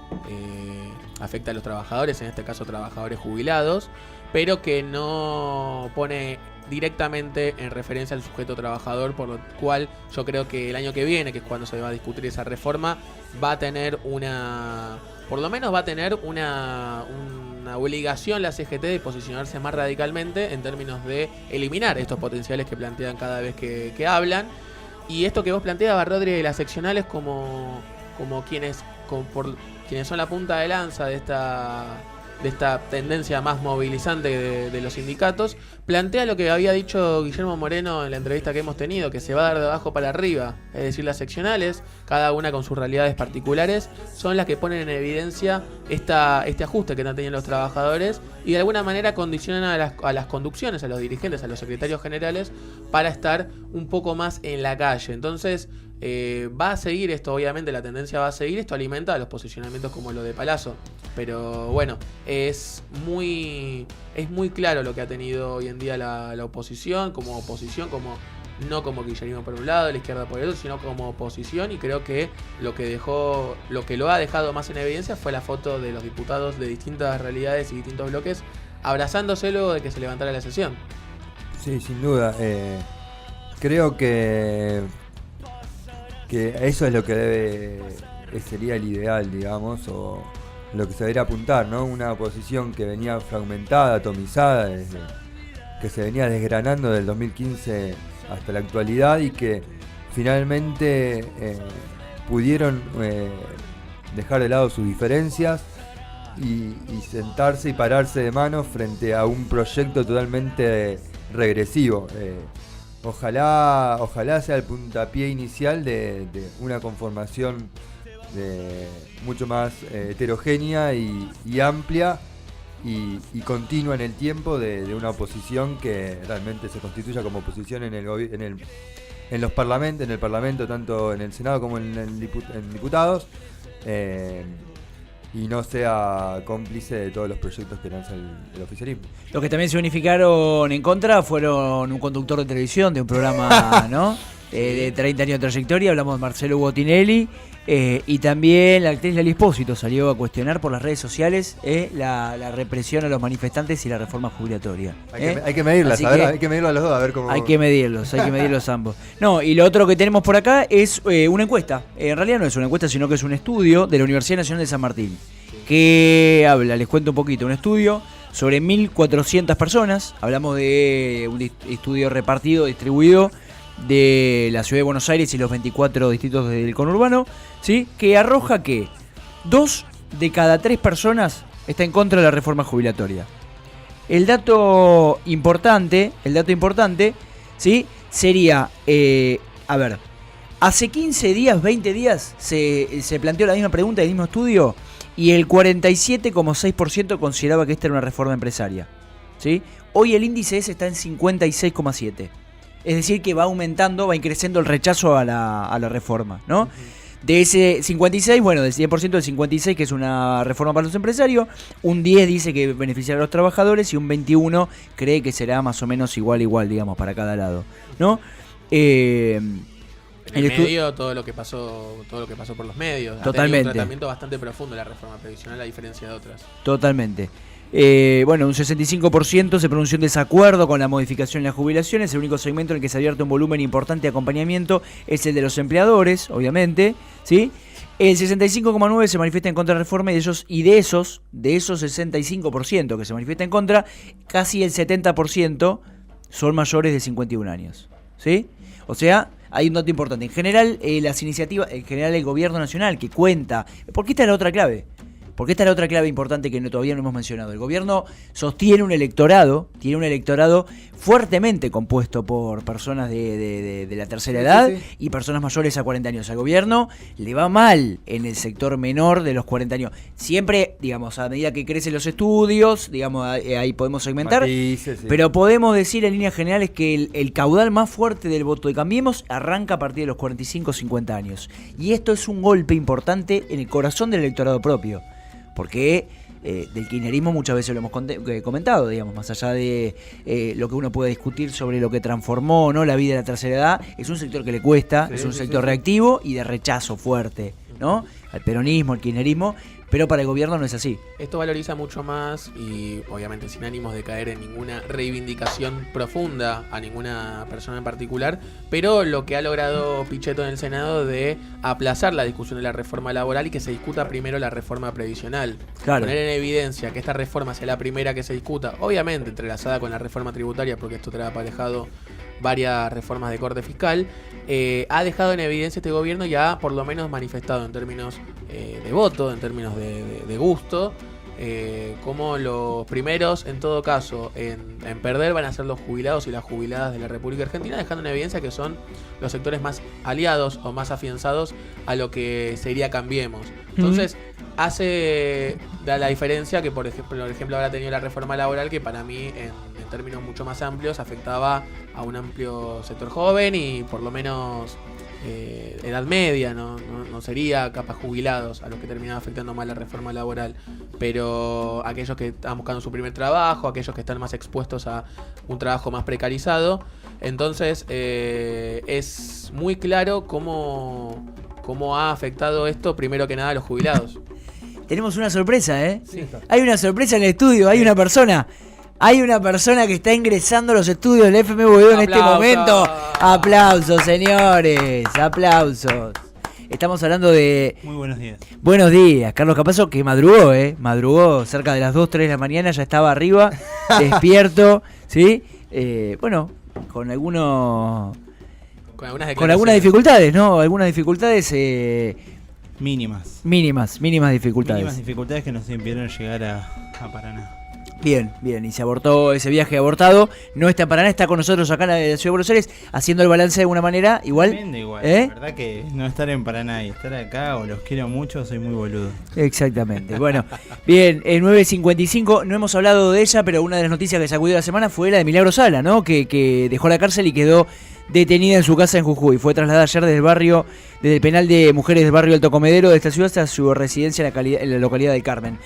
afecta a los trabajadores, en este caso trabajadores jubilados, pero que no pone directamente en referencia al sujeto trabajador, por lo cual yo creo que el año que viene, que es cuando se va a discutir esa reforma, va a tener por lo menos va a tener una obligación la CGT de posicionarse más radicalmente en términos de eliminar estos potenciales que plantean cada vez que hablan. Y esto que vos planteabas, Rodri, de las seccionales como quienes son la punta de lanza de esta tendencia más movilizante de los sindicatos, plantea lo que había dicho Guillermo Moreno en la entrevista que hemos tenido, que se va a dar de abajo para arriba, es decir, las seccionales, cada una con sus realidades particulares, son las que ponen en evidencia este ajuste que están teniendo los trabajadores y de alguna manera condicionan a las conducciones, a los dirigentes, a los secretarios generales, para estar un poco más en la calle. Entonces, va a seguir esto, obviamente la tendencia va a seguir, esto alimenta a los posicionamientos como lo de Palazzo, pero bueno, es muy claro lo que ha tenido hoy en día la oposición, no como kirchnerismo por un lado, la izquierda por el otro, sino como oposición, y creo que lo que lo ha dejado más en evidencia fue la foto de los diputados de distintas realidades y distintos bloques abrazándose luego de que se levantara la sesión. Sí, sin duda. Creo que eso es lo que sería el ideal, digamos, o lo que se debería apuntar, ¿no? Una oposición que venía fragmentada, atomizada, que se venía desgranando del 2015 hasta la actualidad y que finalmente pudieron dejar de lado sus diferencias y sentarse y pararse de manos frente a un proyecto totalmente regresivo. Ojalá sea el puntapié inicial de una conformación mucho más heterogénea y amplia y continua en el tiempo de una oposición que realmente se constituya como oposición en los parlamentos, en el Parlamento, tanto en el Senado como en diputados, y no sea cómplice de todos los proyectos que lanza el oficialismo. Los que también se unificaron en contra fueron un conductor de televisión de un programa, ¿no? De 30 años de trayectoria, hablamos de Marcelo Botinelli, y también la actriz Lali Espósito salió a cuestionar por las redes sociales la represión a los manifestantes y la reforma jubilatoria. Hay que medirlas, hay que medirlos a los dos, a ver cómo... Hay que medirlos ambos. No, y lo otro que tenemos por acá es una encuesta. En realidad no es una encuesta, sino que es un estudio de la Universidad Nacional de San Martín, que habla, les cuento un poquito, un estudio sobre 1.400 personas. Hablamos de un estudio distribuido de la Ciudad de Buenos Aires y los 24 distritos del conurbano, ¿sí? Que arroja que 2 de cada 3 personas está en contra de la reforma jubilatoria. El dato importante, ¿sí? Sería, hace 15 días, 20 días se planteó la misma pregunta del mismo estudio y el 47,6% consideraba que esta era una reforma empresaria, ¿sí? Hoy el índice ese está en 56,7%. Es decir, que va aumentando, va increciendo el rechazo a la reforma, ¿no? Uh-huh. De ese 56, bueno, del 100% del 56, que es una reforma para los empresarios, un 10 dice que beneficiará a los trabajadores y un 21 cree que será más o menos igual, digamos, para cada lado, ¿no? En el medio, todo lo que pasó por los medios. Totalmente. Ha tenido un tratamiento bastante profundo la reforma previsional, a diferencia de otras. Totalmente. Bueno, un 65% se pronunció en desacuerdo con la modificación de las jubilaciones. El único segmento en el que se advierte un volumen importante de acompañamiento es el de los empleadores, obviamente, ¿sí? El 65,9% se manifiesta en contra de la reforma y de esos 65% que se manifiesta en contra, casi el 70% son mayores de 51 años, ¿sí? O sea, hay un dato importante. En general, las iniciativas, el gobierno nacional que cuenta, porque esta es la otra clave. Porque esta es la otra clave importante que todavía no hemos mencionado. El gobierno sostiene un electorado, tiene un electorado fuertemente compuesto por personas de la tercera edad y personas mayores a 40 años. Al gobierno le va mal en el sector menor de los 40 años. Siempre, digamos, a medida que crecen los estudios, digamos, ahí podemos segmentar, pero podemos decir en líneas generales que el caudal más fuerte del voto de Cambiemos arranca a partir de los 45-50 años. Y esto es un golpe importante en el corazón del electorado propio. Porque del kirchnerismo muchas veces lo hemos comentado, digamos, más allá de lo que uno puede discutir sobre lo que transformó o no la vida de la tercera edad, es un sector que le cuesta, es un sector reactivo y de rechazo fuerte, ¿no? Al peronismo, al kirchnerismo, pero para el gobierno no es así. Esto valoriza mucho más y obviamente sin ánimos de caer en ninguna reivindicación profunda a ninguna persona en particular, pero lo que ha logrado Pichetto en el Senado de aplazar la discusión de la reforma laboral y que se discuta primero la reforma previsional. Claro. Poner en evidencia que esta reforma sea la primera que se discuta, obviamente entrelazada con la reforma tributaria, porque esto trae aparejado varias reformas de corte fiscal, ha dejado en evidencia este gobierno y ha por lo menos manifestado en términos de voto, en términos de gusto, como los primeros en todo caso en perder van a ser los jubilados y las jubiladas de la República Argentina, dejando en evidencia que son los sectores más aliados o más afianzados a lo que sería Cambiemos. Entonces da la diferencia que por ejemplo habrá tenido la reforma laboral, que para mí en términos mucho más amplios afectaba a un amplio sector joven y por lo menos edad media, no sería capaz jubilados a los que terminaba afectando más la reforma laboral, pero aquellos que están buscando su primer trabajo, aquellos que están más expuestos a un trabajo más precarizado. Entonces es muy claro cómo ha afectado esto primero que nada a los jubilados. Tenemos una sorpresa, ¿eh? Sí. Hay una sorpresa en el estudio, hay una persona que está ingresando a los estudios del FM Boedo en este momento. Aplausos, señores, aplausos. Estamos hablando de... Muy buenos días. Buenos días, Carlos Capazo, que madrugó, madrugó cerca de las 2, 3 de la mañana, ya estaba arriba, despierto, ¿sí? Bueno, con algunas dificultades, ¿no? Algunas dificultades... Mínimas dificultades. Mínimas dificultades que nos impidieron llegar a Paraná. Bien, y se abortó ese viaje abortado. No está en Paraná, está con nosotros acá en la Ciudad de Buenos Aires, haciendo el balance de alguna manera igual. La verdad que no estar en Paraná y estar acá, o los quiero mucho, soy muy boludo. Exactamente. Bueno, bien, 9:55, no hemos hablado de ella, pero una de las noticias que sacudió la semana fue la de Milagro Sala, ¿no? Que dejó la cárcel y quedó detenida en su casa en Jujuy. Fue trasladada ayer desde el penal de mujeres del barrio Alto Comedero de esta ciudad hasta su residencia en la localidad del Carmen.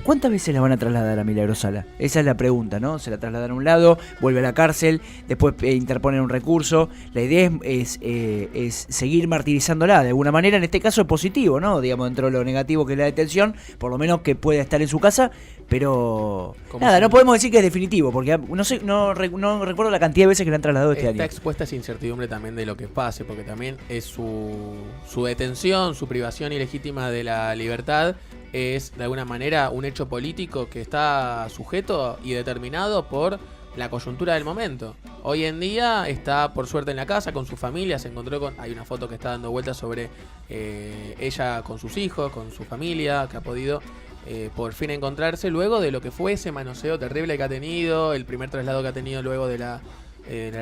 ¿Cuántas veces la van a trasladar a Milagro Sala? Esa es la pregunta, ¿no? Se la trasladan a un lado, vuelve a la cárcel, después interponen un recurso. La idea es seguir martirizándola de alguna manera. En este caso es positivo, ¿no? Digamos, dentro de lo negativo que es la detención, por lo menos que pueda estar en su casa, pero nada, no podemos decir que es definitivo, porque no recuerdo la cantidad de veces que la han trasladado este año. Está expuesta a esa incertidumbre también de lo que pase, porque también es su detención, su privación ilegítima de la libertad, es de alguna manera un hecho político que está sujeto y determinado por la coyuntura del momento. Hoy en día está por suerte en la casa con su familia, se encontró hay una foto que está dando vueltas sobre ella con sus hijos, con su familia, que ha podido por fin encontrarse luego de lo que fue ese manoseo terrible que ha tenido, el primer traslado que ha tenido luego de las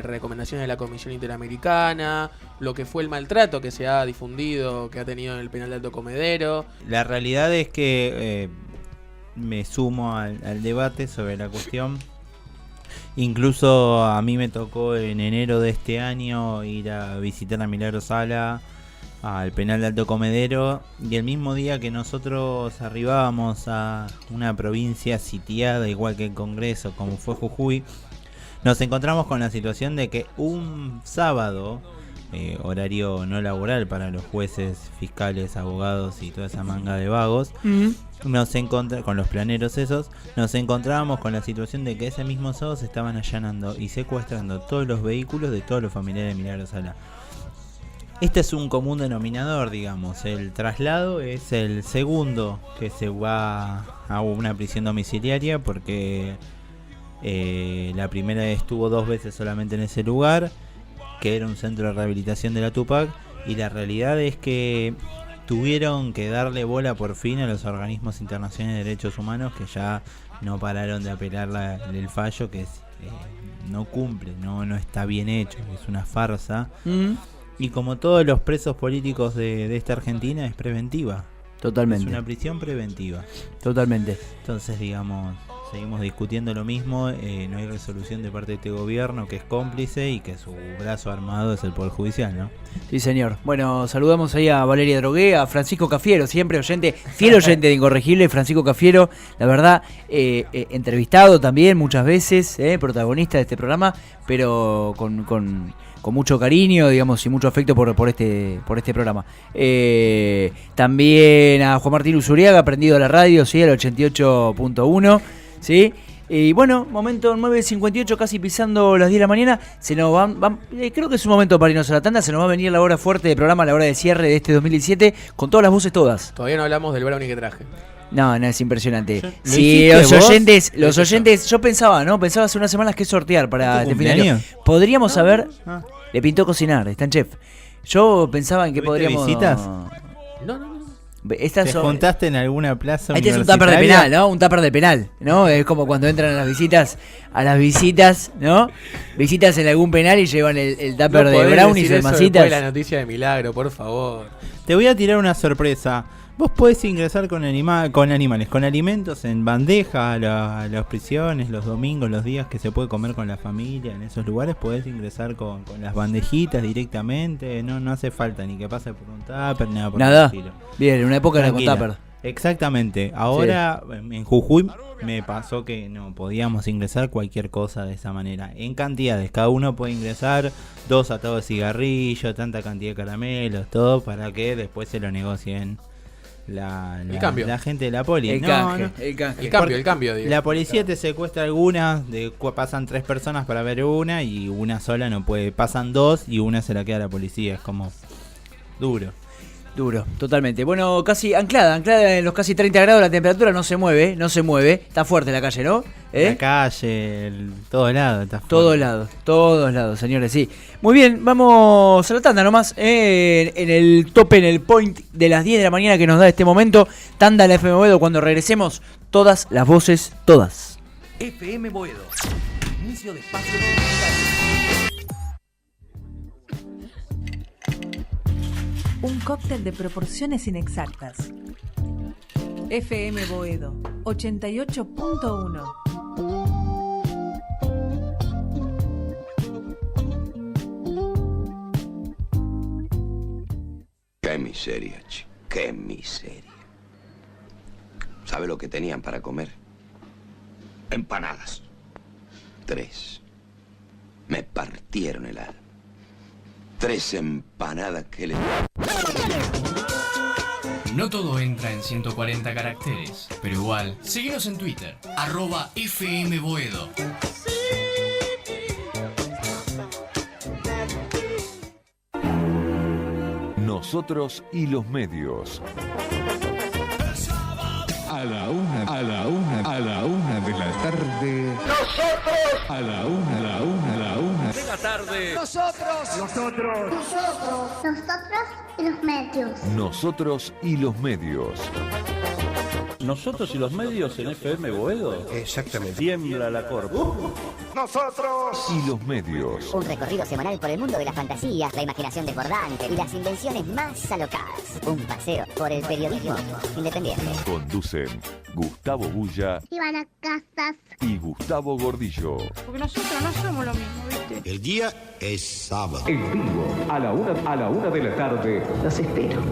recomendaciones de la Comisión Interamericana, lo que fue el maltrato que se ha difundido, que ha tenido en el penal de Alto Comedero. La realidad es que me sumo al debate sobre la cuestión. Incluso a mí me tocó en enero de este año ir a visitar a Milagro Sala al penal de Alto Comedero, y el mismo día que nosotros arribábamos a una provincia sitiada igual que el Congreso como fue Jujuy, nos encontramos con la situación de que un sábado, horario no laboral para los jueces, fiscales, abogados y toda esa manga de vagos, con los planeros nos encontrábamos con la situación de que ese mismo sábado se estaban allanando y secuestrando todos los vehículos de todos los familiares de Milagro Sala. Este es un común denominador, digamos. El traslado es el segundo que se va a una prisión domiciliaria, porque la primera estuvo 2 veces solamente en ese lugar, que era un centro de rehabilitación de la Tupac, y la realidad es que tuvieron que darle bola por fin a los organismos internacionales de derechos humanos que ya no pararon de apelar el fallo que no cumple, no está bien hecho, es una farsa. Y como todos los presos políticos de esta Argentina, es preventiva. Totalmente. Es una prisión preventiva. Totalmente. Entonces, digamos, seguimos discutiendo lo mismo. No hay resolución de parte de este gobierno que es cómplice y que su brazo armado es el Poder Judicial, ¿no? Sí, señor. Bueno, saludamos ahí a Valeria Drogué, a Francisco Cafiero, siempre oyente, fiel oyente de Incorregible. Francisco Cafiero, la verdad, entrevistado también muchas veces, protagonista de este programa, pero con mucho cariño, digamos, y mucho afecto por este programa. También a Juan Martín Usuriaga, prendido a la radio, sí, al 88.1, ¿sí? Y bueno, momento 9:58, casi pisando las 10 de la mañana. Se nos creo que es un momento para irnos a la tanda. Se nos va a venir la hora fuerte del programa, la hora de cierre de este 2017, con todas las voces todas. Todavía no hablamos del brownie que traje. No, es impresionante. Sí, los oyentes, yo pensaba hace unas semanas que sortear para este fin de año. Podríamos saber, le pintó cocinar, está en chef. Yo pensaba en que podríamos... visitas? No. ¿Te juntaste en alguna plaza Este es un tupper de penal, ¿no? Un tupper de penal, ¿no? Es como cuando entran a las visitas, ¿no? Visitas en algún penal y llevan el tupper de brownies o de masitas. La noticia de Milagro, por favor. Te voy a tirar una sorpresa. Vos podés ingresar con alimentos en bandeja a las prisiones, los domingos, los días que se puede comer con la familia. En esos lugares podés ingresar con las bandejitas directamente. No hace falta ni que pase por un tupper, nada por el estilo. Bien, en una época era con tupper. Exactamente. Ahora en Jujuy me pasó que no podíamos ingresar cualquier cosa de esa manera. En cantidades, cada uno puede ingresar 2 atados de cigarrillos, tanta cantidad de caramelos, todo para que después se lo negocien la gente de la poli. El cambio. Digo. La policía te secuestra algunas, pasan 3 personas para ver una y una sola no puede. Pasan 2 y una se la queda la policía. Es como duro, totalmente. Bueno, casi anclada en los casi 30 grados la temperatura, no se mueve. Está fuerte la calle, ¿no? La calle, todos lados. Todos lados, señores, sí. Muy bien, vamos a la tanda nomás. En el tope, en el point de las 10 de la mañana que nos da este momento. Tanda en la FM Boedo. Cuando regresemos, todas las voces, todas. FM Boedo. Inicio de espacio. Un cóctel de proporciones inexactas. FM Boedo 88.1. Qué miseria, chico. Qué miseria. ¿Sabe lo que tenían para comer? Empanadas. 3. Me partieron el alma. 3 empanadas que le... No todo entra en 140 caracteres, pero igual, síguenos en Twitter, @FMBoedo. Nosotros y los medios. A la una de la tarde. Nosotros. A la una de la tarde. Nosotros y los medios. Nosotros y los medios. Nosotros y los medios en FM Boedo. Exactamente. Tiembla la corpo. Nosotros y los medios. Un recorrido semanal por el mundo de la fantasía, la imaginación desbordante y las invenciones más alocadas. Un paseo por el periodismo independiente. Conducen Gustavo Bulla, Ivana Casas y Gustavo Gordillo. Porque nosotros no somos lo mismo, ¿viste? El día es sábado. En vivo, a la una de la tarde. Los espero.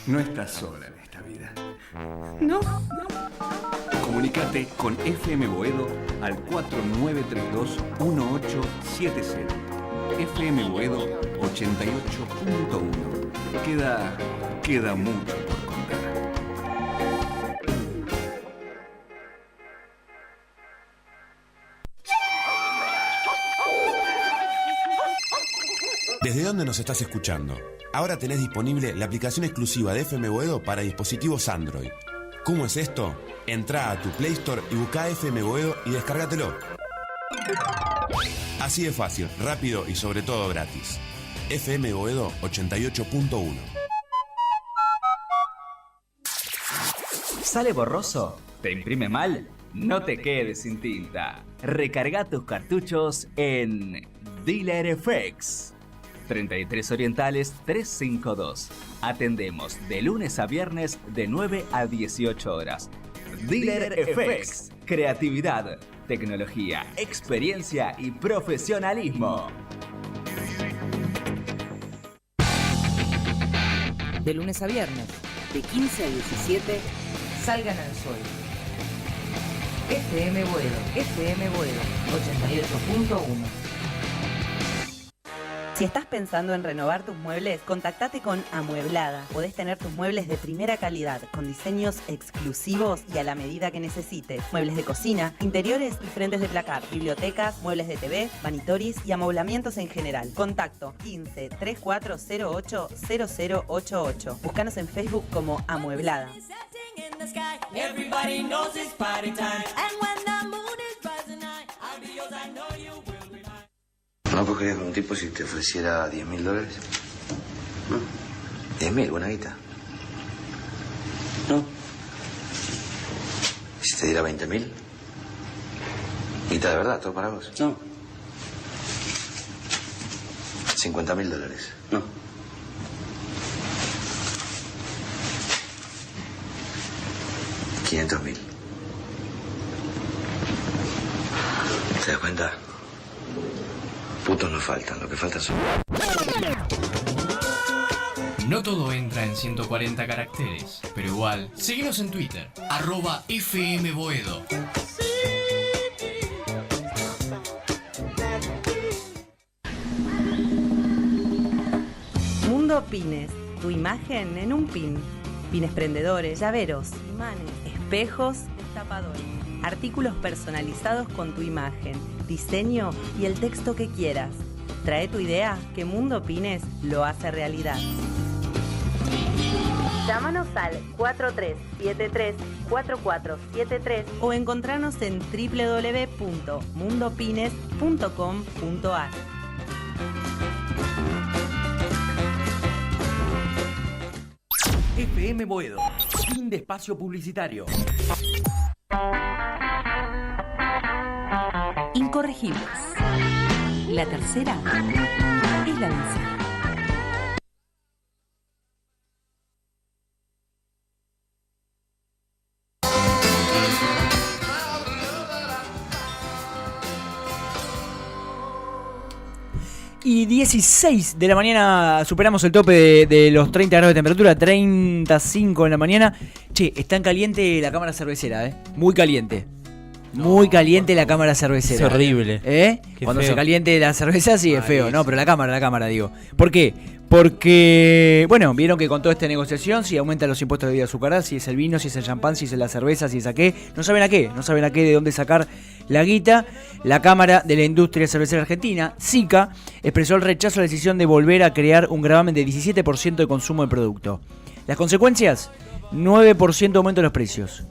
No estás sola en esta vida. No. Comunicate con FM Boedo al 4932-1870. FM Boedo 88.1. Queda mucho por contar. ¿Desde dónde nos estás escuchando? Ahora tenés disponible la aplicación exclusiva de FM Boedo para dispositivos Android. ¿Cómo es esto? Entrá a tu Play Store y buscá FM Boedo y descárgatelo. Así de fácil, rápido y sobre todo gratis. FM Boedo 88.1. ¿Sale borroso? ¿Te imprime mal? No te quedes sin tinta. Recarga tus cartuchos en Dealer FX. 33 Orientales 352. Atendemos de lunes a viernes de 9 a 18 horas. Dealer FX. Creatividad, tecnología, experiencia y profesionalismo. De lunes a viernes, de 15 a 17, salgan al sol. FM Boedo 88.1. Si estás pensando en renovar tus muebles, contactate con Amueblada. Podés tener tus muebles de primera calidad, con diseños exclusivos y a la medida que necesites. Muebles de cocina, interiores y frentes de placar, bibliotecas, muebles de TV, vanitoris y amoblamientos en general. Contacto 15 3408 0088. Búscanos en Facebook como Amueblada. ¿No cogerías con un tipo si te ofreciera $10.000? ¿No? 10.000, buena guita. ¿No? ¿Y si te diera 20.000? ¿Guita de verdad, todo para vos? No. $50.000. No. $500.000. ¿Te das cuenta? Putos no faltan, lo que falta son... No todo entra en 140 caracteres, pero igual, síguenos en Twitter, @FMBoedo. Mundo Pines, tu imagen en un pin. Pines prendedores, llaveros, imanes, espejos, destapadores. Artículos personalizados con tu imagen, diseño y el texto que quieras. Trae tu idea que Mundo Pines lo hace realidad. Llámanos al 4373-4473 o encontrarnos en www.mundopines.com.ar. FM Boedo. Fin de espacio publicitario. Incorregibles. La tercera es la vencida. Y 16 de la mañana, superamos el tope de los 30 grados de temperatura, 35 en la mañana. Che, está en caliente la cámara cervecera, muy caliente. Muy caliente la cámara cervecera. Es horrible. Cuando feo. se caliente la cerveza sí es feo, no, pero la cámara digo. ¿Por qué? Porque, bueno, vieron que con toda esta negociación, si aumentan los impuestos de bebida azucarada, si es el vino, si es el champán, si es la cerveza, si es a qué, no saben a qué, de dónde sacar la guita. La Cámara de la Industria Cervecera Argentina, SICA, expresó el rechazo a la decisión de volver a crear un gravamen de 17% de consumo del producto. Las consecuencias, 9% aumento de los precios,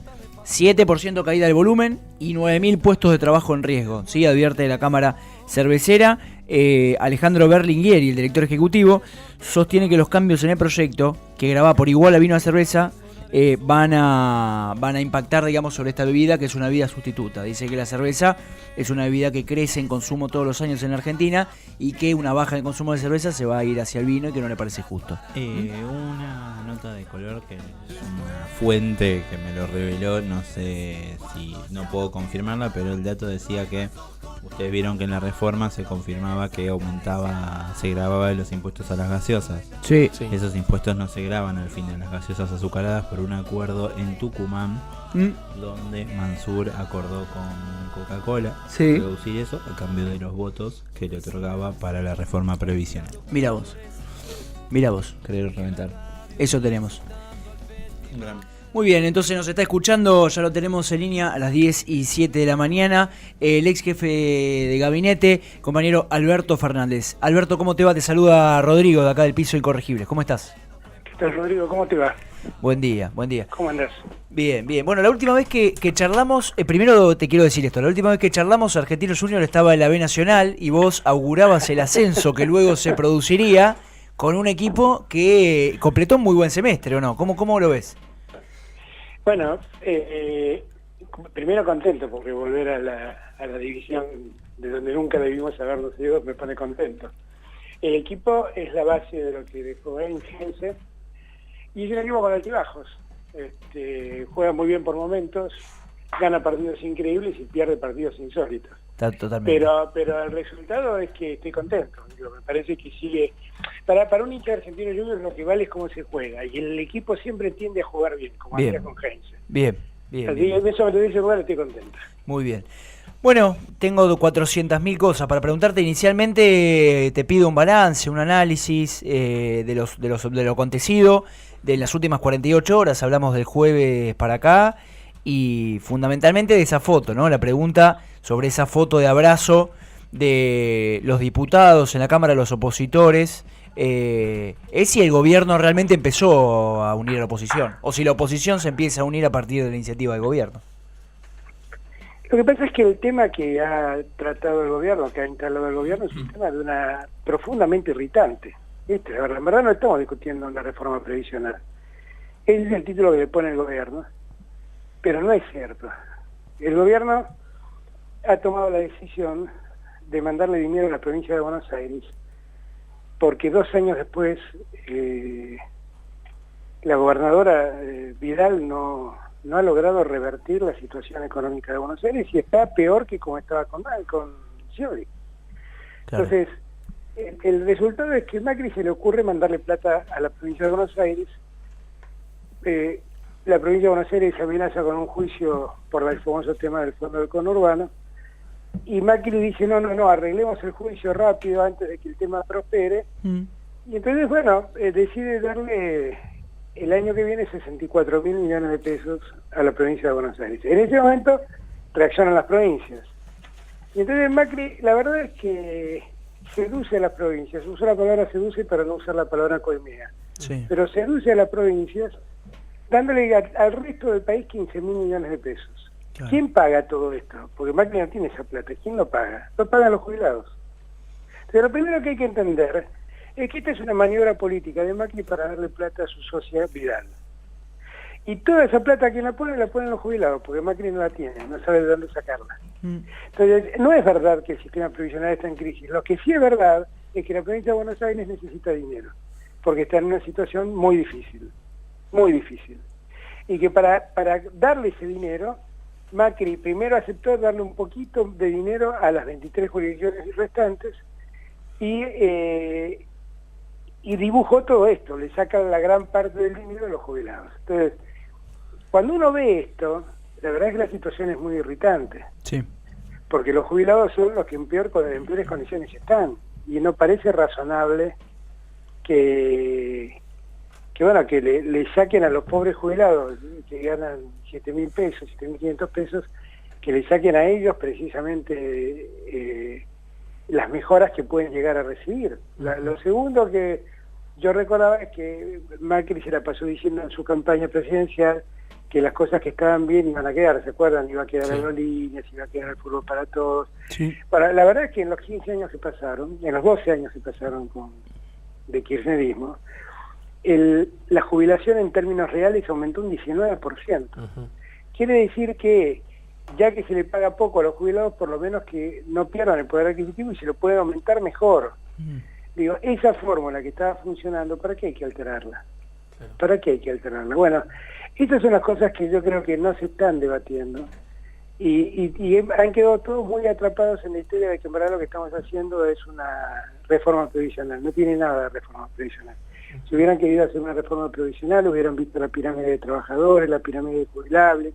7% caída del volumen y 9.000 puestos de trabajo en riesgo, ¿sí? Advierte la Cámara Cervecera. Alejandro Berlinguieri, el director ejecutivo, sostiene que los cambios en el proyecto, que graba por igual a vino a cerveza, van a impactar, digamos, sobre esta bebida, que es una bebida sustituta. Dice que la cerveza es una bebida que crece en consumo todos los años en la Argentina y que una baja en el consumo de cerveza se va a ir hacia el vino y que no le parece justo. Una nota de color que es una fuente que me lo reveló, no sé si no puedo confirmarla, pero el dato decía que ustedes vieron que en la reforma se confirmaba que se grababa los impuestos a las gaseosas. Sí. Esos impuestos no se graban al fin de las gaseosas azucaradas por un acuerdo en Tucumán, donde Mansur acordó con Coca-Cola reducir eso a cambio de los votos que le otorgaba para la reforma previsional. Mira vos. Querer reventar. Eso tenemos. Muy bien, entonces nos está escuchando, ya lo tenemos en línea a las 10:07 de la mañana, el ex jefe de gabinete, compañero Alberto Fernández. Alberto, ¿cómo te va? Te saluda Rodrigo de acá del Piso Incorregibles. ¿Cómo estás? ¿Qué tal, Rodrigo? ¿Cómo te va? Buen día, buen día. ¿Cómo andás? Bien, bien. Bueno, la última vez que charlamos, primero te quiero decir esto, la última vez que charlamos, Argentinos Juniors estaba en la B Nacional y vos augurabas el ascenso que luego se produciría con un equipo que completó un muy buen semestre, ¿o no? ¿Cómo lo ves? Bueno, primero contento porque volver a la división de donde nunca debimos habernos ido me pone contento. El equipo es la base de lo que dejó Heinze y es un equipo con altibajos. Juega muy bien por momentos, gana partidos increíbles y pierde partidos insólitos. Totalmente. Pero el resultado es que estoy contento. Me parece que sigue. Para un hincha de Argentinos Juniors lo que vale es cómo se juega. Y el equipo siempre tiende a jugar bien, como hacía con Heinze. Bien. Así que eso me lo dice jugar, estoy contento. Muy bien. Bueno, tengo 400.000 cosas para preguntarte. Inicialmente te pido un balance, un análisis de lo acontecido de las últimas 48 horas. Hablamos del jueves para acá y fundamentalmente de esa foto, ¿no? La pregunta sobre esa foto de abrazo de los diputados en la Cámara de los opositores es si el gobierno realmente empezó a unir a la oposición o si la oposición se empieza a unir a partir de la iniciativa del gobierno. Lo que pasa es que el tema que ha tratado el gobierno, que ha instalado el gobierno, es un tema de una profundamente irritante. ¿Viste? En verdad no estamos discutiendo una reforma previsional. Ese es el título que le pone el gobierno, pero no es cierto. El gobierno ha tomado la decisión de mandarle dinero a la provincia de Buenos Aires, porque 2 años después la gobernadora Vidal no ha logrado revertir la situación económica de Buenos Aires y está peor que como estaba con Scioli. Claro. Entonces, el resultado es que Macri se le ocurre mandarle plata a la provincia de Buenos Aires. La provincia de Buenos Aires se amenaza con un juicio por el famoso tema del fondo del conurbano y Macri dice no, arreglemos el juicio rápido antes de que el tema prospere. Y entonces, bueno, decide darle el año que viene 64.000 millones de pesos a la provincia de Buenos Aires. En ese momento reaccionan las provincias. Y entonces Macri, la verdad es que seduce a las provincias. Usa la palabra seduce para no usar la palabra coimea. Sí. Pero seduce a las provincias dándole al resto del país 15.000 millones de pesos. Claro. ¿Quién paga todo esto? Porque Macri no tiene esa plata. ¿Quién lo paga? Lo pagan los jubilados. Pero lo primero que hay que entender es que esta es una maniobra política de Macri para darle plata a su socia Vidal. Y toda esa plata, ¿quién la ponen los jubilados, porque Macri no la tiene, no sabe de dónde sacarla. Entonces, no es verdad que el sistema previsional está en crisis. Lo que sí es verdad es que la provincia de Buenos Aires necesita dinero, porque está en una situación muy difícil. Y que para darle ese dinero, Macri primero aceptó darle un poquito de dinero a las 23 jurisdicciones restantes y dibujó todo esto, le saca la gran parte del dinero a los jubilados. Entonces, cuando uno ve esto, la verdad es que la situación es muy irritante. Sí. Porque los jubilados son los que en peores condiciones están. Y no parece razonable que le saquen a los pobres jubilados que ganan 7.000 pesos, 7.500 pesos, que le saquen a ellos precisamente las mejoras que pueden llegar a recibir. Lo segundo que yo recordaba es que Macri se la pasó diciendo en su campaña presidencial que las cosas que estaban bien iban a quedar, ¿se acuerdan? Iba a quedar aerolíneas, iba a quedar el fútbol para todos. Sí. Bueno, la verdad es que en los 15 años que pasaron, en los 12 años que pasaron de kirchnerismo, la jubilación en términos reales aumentó un 19%. Quiere decir que, ya que se le paga poco a los jubilados, por lo menos que no pierdan el poder adquisitivo y se lo pueden aumentar mejor. Digo, esa fórmula que estaba funcionando, ¿para qué hay que alterarla? ¿Para qué hay que alterarla? Bueno, estas son las cosas que yo creo que no se están debatiendo y han quedado todos muy atrapados en la historia de que en verdad lo que estamos haciendo es una reforma previsional. No tiene nada de reforma previsional. Si hubieran querido hacer una reforma previsional, hubieran visto la pirámide de trabajadores, la pirámide de jubilables,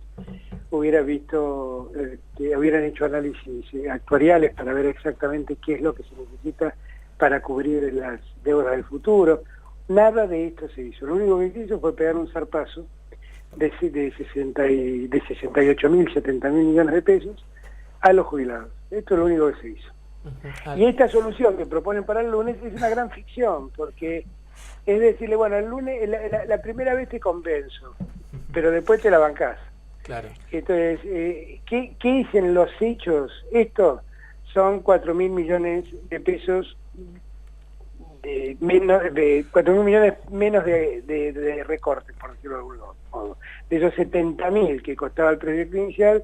hubieran hecho análisis actuariales para ver exactamente qué es lo que se necesita para cubrir las deudas del futuro. Nada de esto se hizo. Lo único que se hizo fue pegar un zarpazo de 68.000, 70.000 millones de pesos a los jubilados. Esto es lo único que se hizo. Y esta solución que proponen para el lunes es una gran ficción, porque es decirle, bueno, el lunes, la primera vez te convenzo, pero después te la bancás. Claro. Entonces, ¿qué dicen los hechos? Esto son 4.000 millones de pesos, menos de 4.000 millones menos de recortes, por decirlo de algún modo. De esos 70.000 que costaba el proyecto inicial,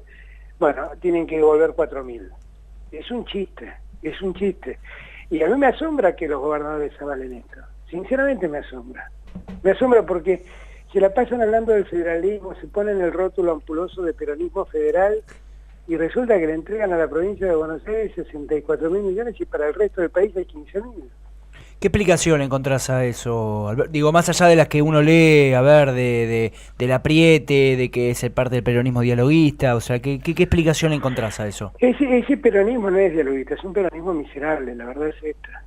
bueno, tienen que devolver 4.000. Es un chiste. Y a mí me asombra que los gobernadores avalen esto. Sinceramente me asombra. Me asombra porque se la pasan hablando del federalismo, se ponen el rótulo ampuloso de peronismo federal y resulta que le entregan a la provincia de Buenos Aires 64.000 millones y para el resto del país hay 15.000. ¿Qué explicación encontrás a eso, Alberto? Digo, más allá de las que uno lee, a ver, del apriete, de que es parte del peronismo dialoguista, o sea, ¿qué explicación encontrás a eso? Ese peronismo no es dialoguista, es un peronismo miserable, la verdad es esta.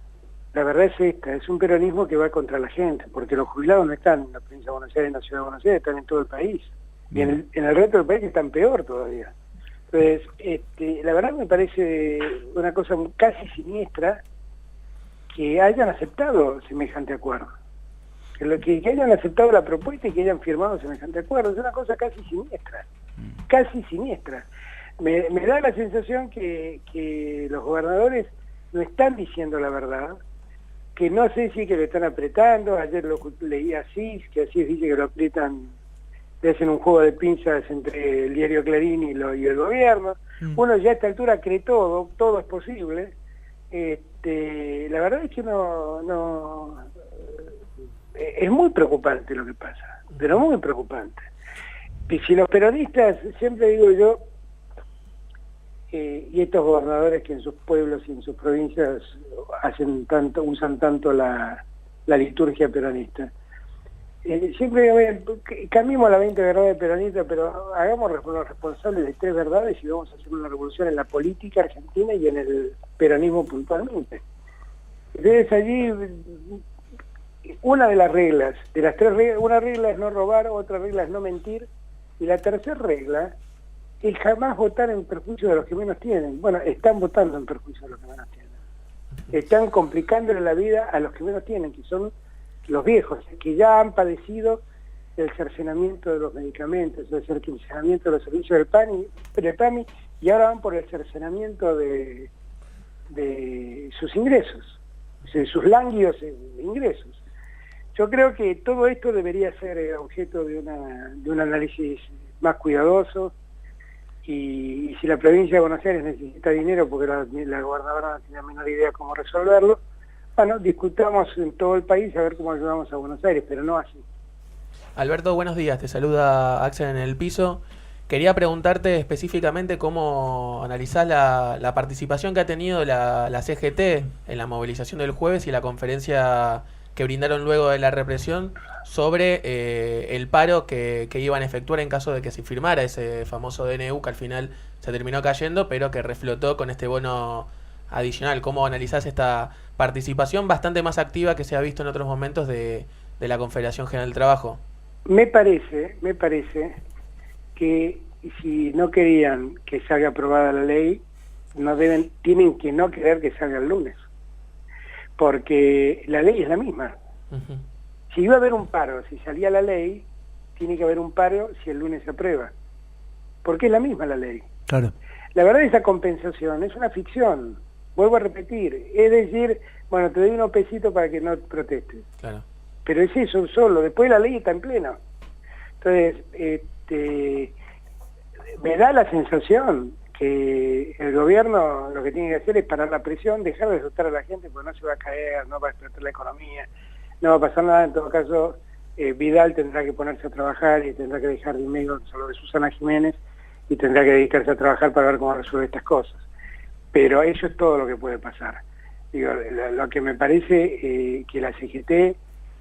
La verdad es esta, es un peronismo que va contra la gente, porque los jubilados no están en la provincia de Buenos Aires, en la ciudad de Buenos Aires, están en todo el país. Y en el resto del país están peor todavía. Entonces, la verdad me parece una cosa casi siniestra que hayan aceptado semejante acuerdo. Que hayan aceptado la propuesta y que hayan firmado semejante acuerdo. Es una cosa casi siniestra. Casi siniestra. Me da la sensación que los gobernadores no están diciendo la verdad, que no sé si que lo están apretando. Ayer lo leí así, que así dice que lo aprietan, le hacen un juego de pinzas entre el diario Clarín y el gobierno. Uno ya a esta altura cree todo es posible. La verdad es que no es muy preocupante lo que pasa, pero muy preocupante. Y si los peronistas, siempre digo yo, y estos gobernadores que en sus pueblos y en sus provincias usan tanto la liturgia peronista, siempre digo, cambiemos la 20 verdades peronistas, pero hagámonos responsables de 3 verdades y vamos a hacer una revolución en la política argentina y en el peronismo puntualmente. Entonces allí, una de las reglas, de las 3 reglas, una regla es no robar, otra regla es no mentir, y la tercera regla es jamás votar en perjuicio de los que menos tienen. Bueno, están votando en perjuicio de los que menos tienen. Están complicándole la vida a los que menos tienen, que son los viejos, que ya han padecido el cercenamiento de los medicamentos, el cercenamiento de los servicios del PAMI, y ahora van por el cercenamiento de sus ingresos, de sus lánguidos ingresos. Yo creo que todo esto debería ser objeto de un análisis más cuidadoso, y si la provincia de Buenos Aires necesita dinero porque la gobernadora no tiene la menor idea cómo resolverlo, bueno, discutamos en todo el país a ver cómo ayudamos a Buenos Aires, pero no así. Alberto, buenos días, te saluda Axel en el piso. Quería preguntarte específicamente cómo analizás la participación que ha tenido la CGT en la movilización del jueves y la conferencia que brindaron luego de la represión sobre el paro que iban a efectuar en caso de que se firmara ese famoso DNU que al final se terminó cayendo, pero que reflotó con este bono adicional. ¿Cómo analizás esta participación bastante más activa que se ha visto en otros momentos de la Confederación General del Trabajo? Me parece que si no querían que salga aprobada la ley, tienen que no querer que salga el lunes, porque la ley es la misma. Si iba a haber un paro, si salía la ley, tiene que haber un paro si el lunes se aprueba, porque es la misma la ley. Claro. La verdad, esa compensación es una ficción, vuelvo a repetir, es decir, bueno, te doy unos pesitos para que no protestes. Claro. Pero es eso solo, después la ley está en pleno. Entonces, me da la sensación que el gobierno lo que tiene que hacer es parar la presión, dejar de asustar a la gente porque no se va a caer, no va a explotar la economía, no va a pasar nada. En todo caso, Vidal tendrá que ponerse a trabajar y tendrá que dejar de medio solo de Susana Jiménez y tendrá que dedicarse a trabajar para ver cómo resuelve estas cosas. Pero eso es todo lo que puede pasar. Digo, lo que me parece que la CGT,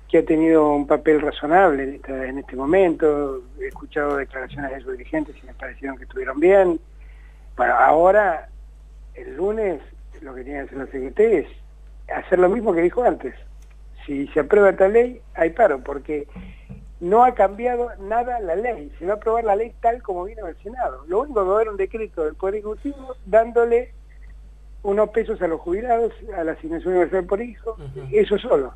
que ha tenido un papel razonable en este momento, he escuchado declaraciones de sus dirigentes y me parecieron que estuvieron bien. Bueno, ahora, el lunes, lo que tiene que hacer la CGT es hacer lo mismo que dijo antes. Si se aprueba esta ley, hay paro, porque no ha cambiado nada la ley. Se va a aprobar la ley tal como vino del Senado. Lo único que va a haber un decreto del Poder Ejecutivo dándole unos pesos a los jubilados, a la asignación universal por hijo, eso solo.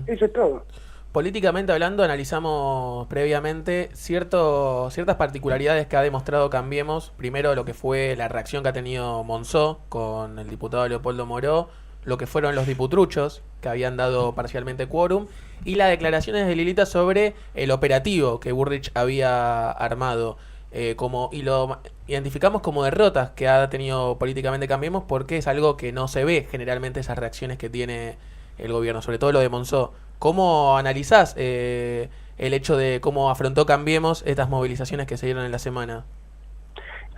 Eso es todo. Políticamente hablando, analizamos previamente ciertas particularidades que ha demostrado Cambiemos. Primero, lo que fue la reacción que ha tenido Monzó con el diputado Leopoldo Moró, lo que fueron los diputruchos, que habían dado parcialmente quórum, y las declaraciones de Lilita sobre el operativo que Burrich había armado. Y lo identificamos como derrotas que ha tenido políticamente Cambiemos, porque es algo que no se ve generalmente, esas reacciones que tiene el gobierno, sobre todo lo de Monzó. ¿Cómo analizás el hecho de cómo afrontó Cambiemos estas movilizaciones que se dieron en la semana?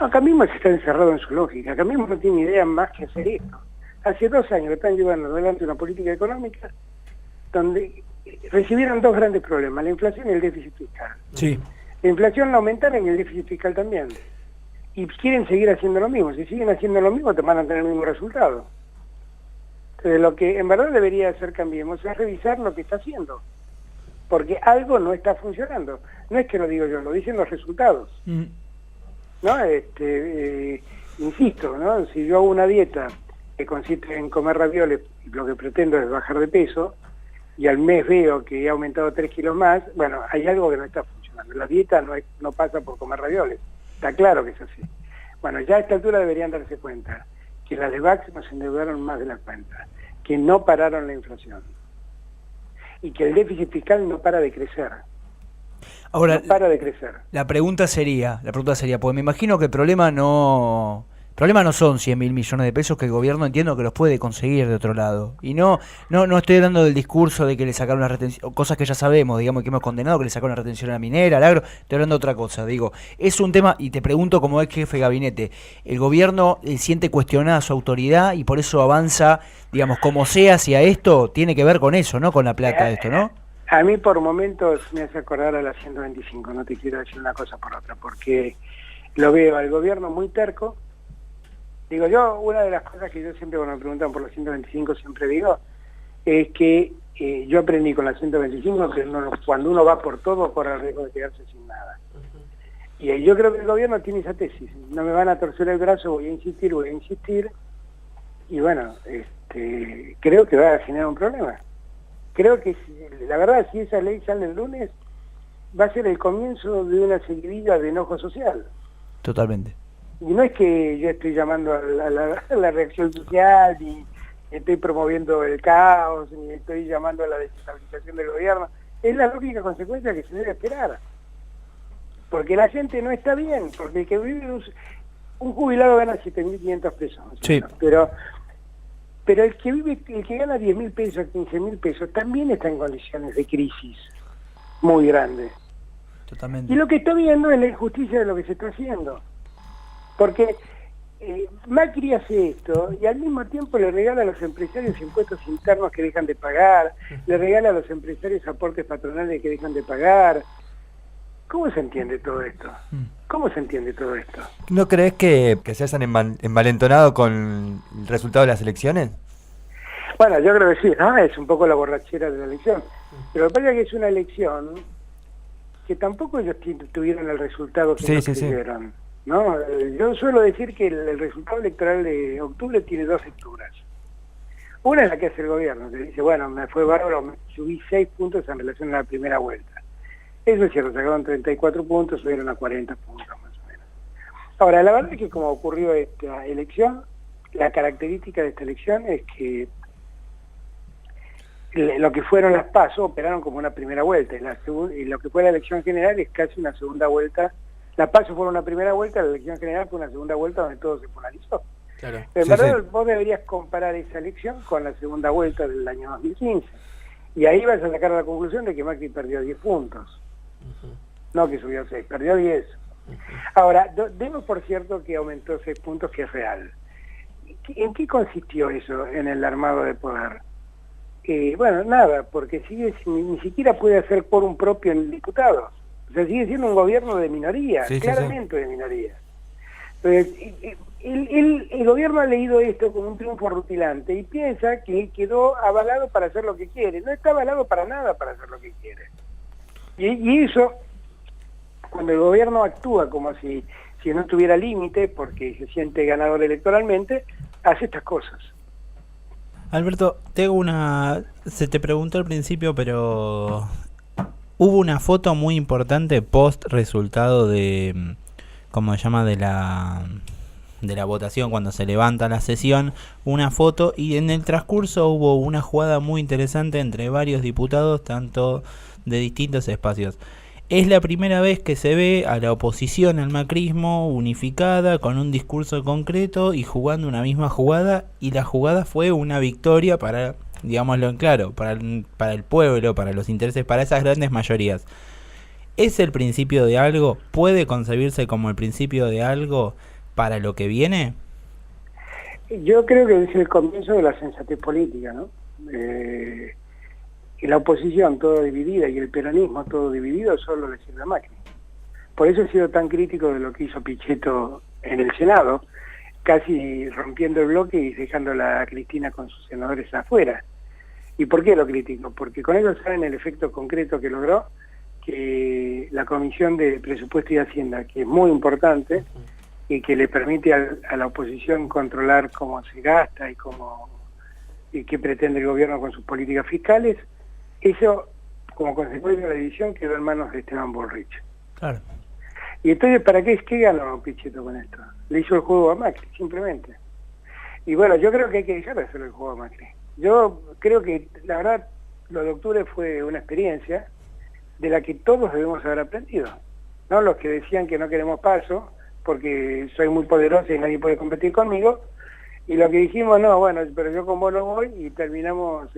No, Cambiemos está encerrado en su lógica. Cambiemos no tiene idea más que hacer esto. Hace 2 años están llevando adelante una política económica donde recibieron 2 grandes problemas, la inflación y el déficit fiscal. Sí. La inflación la aumentaron y el déficit fiscal también. Y quieren seguir haciendo lo mismo. Si siguen haciendo lo mismo, te van a tener el mismo resultado. Entonces, lo que en verdad debería hacer Cambiemos es revisar lo que está haciendo. Porque algo no está funcionando. No es que lo digo yo, lo dicen los resultados. ¿No? Insisto, ¿no? Si yo hago una dieta que consiste en comer ravioles y lo que pretendo es bajar de peso, y al mes veo que he aumentado 3 kilos más, bueno, hay algo que no está funcionando. La dieta no pasa por comer ravioles. Está claro que es así. Bueno, ya a esta altura deberían darse cuenta que las de VAX nos endeudaron más de la cuenta, que no pararon la inflación y que el déficit fiscal no para de crecer. Ahora, no para de crecer. La pregunta sería, porque me imagino que el problema no son 100.000 millones de pesos, que el gobierno entiendo que los puede conseguir de otro lado. Y no estoy hablando del discurso de que le sacaron la retención, cosas que ya sabemos, digamos, que hemos condenado, que le sacaron la retención a la minera, al agro. Estoy hablando de otra cosa. Digo, es un tema, y te pregunto como ex jefe de gabinete, el gobierno siente cuestionada su autoridad y por eso avanza, digamos, como sea hacia esto, tiene que ver con eso, ¿no? Con la plata de esto, ¿no? A mí por momentos me hace acordar a la 125, no te quiero decir una cosa por otra, porque lo veo al gobierno muy terco. Digo yo, una de las cosas que yo siempre cuando me preguntan por la 125 siempre digo, es que yo aprendí con la 125 que cuando uno va por todo corre el riesgo de quedarse sin nada. Y yo creo que el gobierno tiene esa tesis, no me van a torcer el brazo, voy a insistir, y bueno, creo que va a generar un problema. Creo que, la verdad, si esa ley sale el lunes, va a ser el comienzo de una seguidilla de enojo social. Totalmente. Y no es que yo estoy llamando a la reacción social, ni estoy promoviendo el caos, ni estoy llamando a la desestabilización del gobierno. Es la lógica consecuencia que se debe esperar. Porque la gente no está bien, porque el que vive un jubilado gana 7.500 pesos. Sí. Pero el que gana 10.000 pesos, 15.000 pesos, también está en condiciones de crisis muy grandes. Totalmente. Y lo que está viendo es la injusticia de lo que se está haciendo. Porque Macri hace esto y al mismo tiempo le regala a los empresarios impuestos internos que dejan de pagar, le regala a los empresarios aportes patronales que dejan de pagar. ¿Cómo se entiende todo esto? ¿Cómo se entiende todo esto? ¿No crees que se hayan envalentonado con el resultado de las elecciones? Bueno, yo creo que sí, ¿no? Es un poco la borrachera de la elección. Pero lo que pasa es que es una elección que tampoco ellos tuvieron el resultado que ellos tuvieron. ¿No? Yo suelo decir que el resultado electoral de octubre tiene 2 lecturas. Una es la que hace el gobierno, que dice, bueno, me fue bárbaro, me subí 6 puntos en relación a la primera vuelta. Eso es cierto, sacaron 34 puntos, subieron a 40 puntos más o menos. Ahora, la verdad es que como ocurrió esta elección, la característica de esta elección es que lo que fueron las PASO operaron como una primera vuelta, y lo que fue la elección general es casi una segunda vuelta. La PASO fue una primera vuelta, la elección general fue una segunda vuelta donde todo se polarizó. Claro. Pero en verdad vos deberías comparar esa elección con la segunda vuelta del año 2015. Y ahí vas a sacar la conclusión de que Macri perdió 10 puntos. No que subió 6, perdió 10. Ahora, demos por cierto que aumentó 6 puntos, que es real. ¿En qué consistió eso en el armado de poder? Bueno, nada, porque ni siquiera puede hacer quórum propio en diputados. O sea, sigue siendo un gobierno de minoría, claramente de minoría. Entonces, el gobierno ha leído esto como un triunfo rutilante y piensa que quedó avalado para hacer lo que quiere. No está avalado para nada para hacer lo que quiere. Y eso, cuando el gobierno actúa como si no tuviera límite, porque se siente ganador electoralmente, hace estas cosas. Alberto, se te preguntó al principio, pero hubo una foto muy importante post resultado de, ¿cómo se llama? De la votación, cuando se levanta la sesión, una foto, y en el transcurso hubo una jugada muy interesante entre varios diputados, tanto de distintos espacios. Es la primera vez que se ve a la oposición al macrismo unificada, con un discurso concreto y jugando una misma jugada, y la jugada fue una victoria para, digámoslo en claro, para el pueblo, para los intereses, para esas grandes mayorías. ¿Es el principio de algo? ¿Puede concebirse como el principio de algo para lo que viene? Yo creo que es el comienzo de la sensatez política, ¿no? Y la oposición todo dividida y el peronismo todo dividido solo le sirve a Macri. Por eso he sido tan crítico de lo que hizo Pichetto en el Senado, casi rompiendo el bloque y dejando a Cristina con sus senadores afuera. ¿Y por qué lo critico? Porque con ellos saben el efecto concreto que logró, que la Comisión de Presupuesto y Hacienda, que es muy importante y que le permite a la oposición controlar cómo se gasta y qué pretende el gobierno con sus políticas fiscales, eso, como consecuencia de la división, quedó en manos de Esteban Bullrich. Claro. Y entonces, ¿para qué ganó Pichetto con esto? Le hizo el juego a Macri, simplemente. Y bueno, yo creo que hay que dejar de hacer el juego a Macri. Yo creo que, la verdad, lo de octubre fue una experiencia de la que todos debemos haber aprendido. ¿No? Los que decían que no queremos paso, porque soy muy poderoso y nadie puede competir conmigo, y los que dijimos, no, bueno, pero yo con vos no voy, y terminamos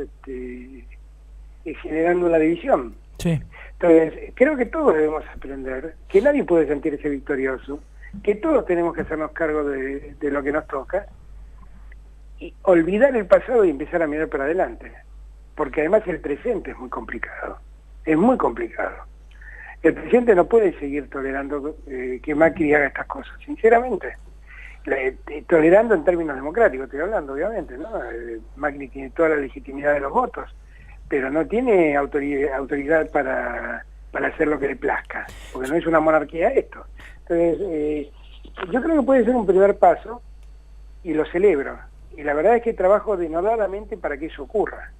generando una división. Sí. Entonces, creo que todos debemos aprender que nadie puede sentirse victorioso, que todos tenemos que hacernos cargo de lo que nos toca, y olvidar el pasado y empezar a mirar para adelante, porque además el presente es muy complicado, El presidente no puede seguir tolerando que Macri haga estas cosas, sinceramente. Tolerando en términos democráticos, estoy hablando, obviamente, ¿no? Macri tiene toda la legitimidad de los votos, pero no tiene autoridad para hacer lo que le plazca, porque no es una monarquía esto. Entonces, yo creo que puede ser un primer paso, y lo celebro. Y la verdad es que trabajo denodadamente para que eso ocurra.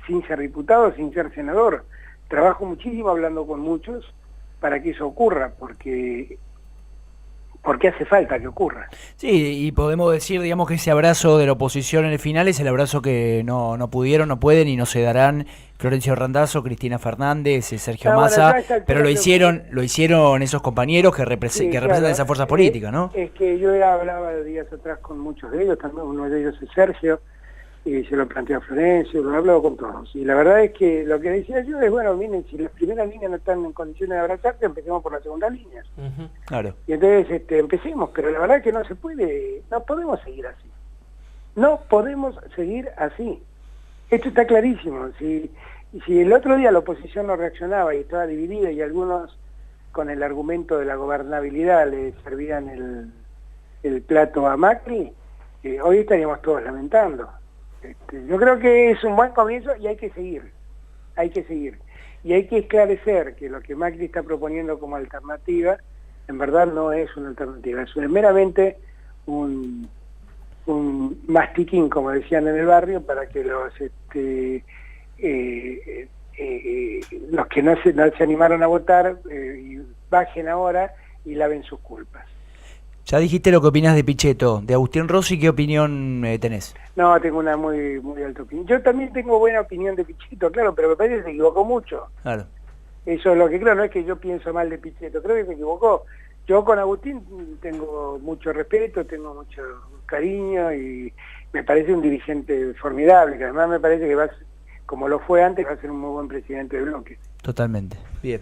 Sin ser diputado, sin ser senador, trabajo muchísimo hablando con muchos para que eso ocurra, porque hace falta que ocurra. Sí, y podemos decir, digamos, que ese abrazo de la oposición en el final es el abrazo que no pudieron, no pueden y no se darán Florencio Randazzo, Cristina Fernández, Sergio Massa, pero lo hicieron esos compañeros que representan esa fuerza política, ¿no? Es que yo hablaba días atrás con muchos de ellos, también uno de ellos es Sergio, y se lo planteó a Florencio, lo he hablado con todos. Y la verdad es que lo que decía yo es, bueno, miren, si las primeras líneas no están en condiciones de abrazarse, empecemos por las segundas líneas. Claro. Y entonces empecemos, pero la verdad es que no se puede, no podemos seguir así. No podemos seguir así. Esto está clarísimo. Si el otro día la oposición no reaccionaba y estaba dividida y algunos con el argumento de la gobernabilidad le servían el plato a Macri, hoy estaríamos todos lamentando. Yo creo que es un buen comienzo y hay que seguir. Y hay que esclarecer que lo que Macri está proponiendo como alternativa, en verdad no es una alternativa, es meramente un mastiquín, como decían en el barrio, para que los que no se animaron a votar bajen ahora y laven sus culpas. Ya dijiste lo que opinás de Pichetto. De Agustín Rossi, ¿qué opinión tenés? No, tengo una muy muy alta opinión. Yo también tengo buena opinión de Pichetto, claro, pero me parece que se equivocó mucho. Claro. Eso es lo que creo, no es que yo pienso mal de Pichetto, creo que se equivocó. Yo con Agustín tengo mucho respeto, tengo mucho cariño y me parece un dirigente formidable, que además me parece que como lo fue antes, va a ser un muy buen presidente de bloque. Totalmente. Bien.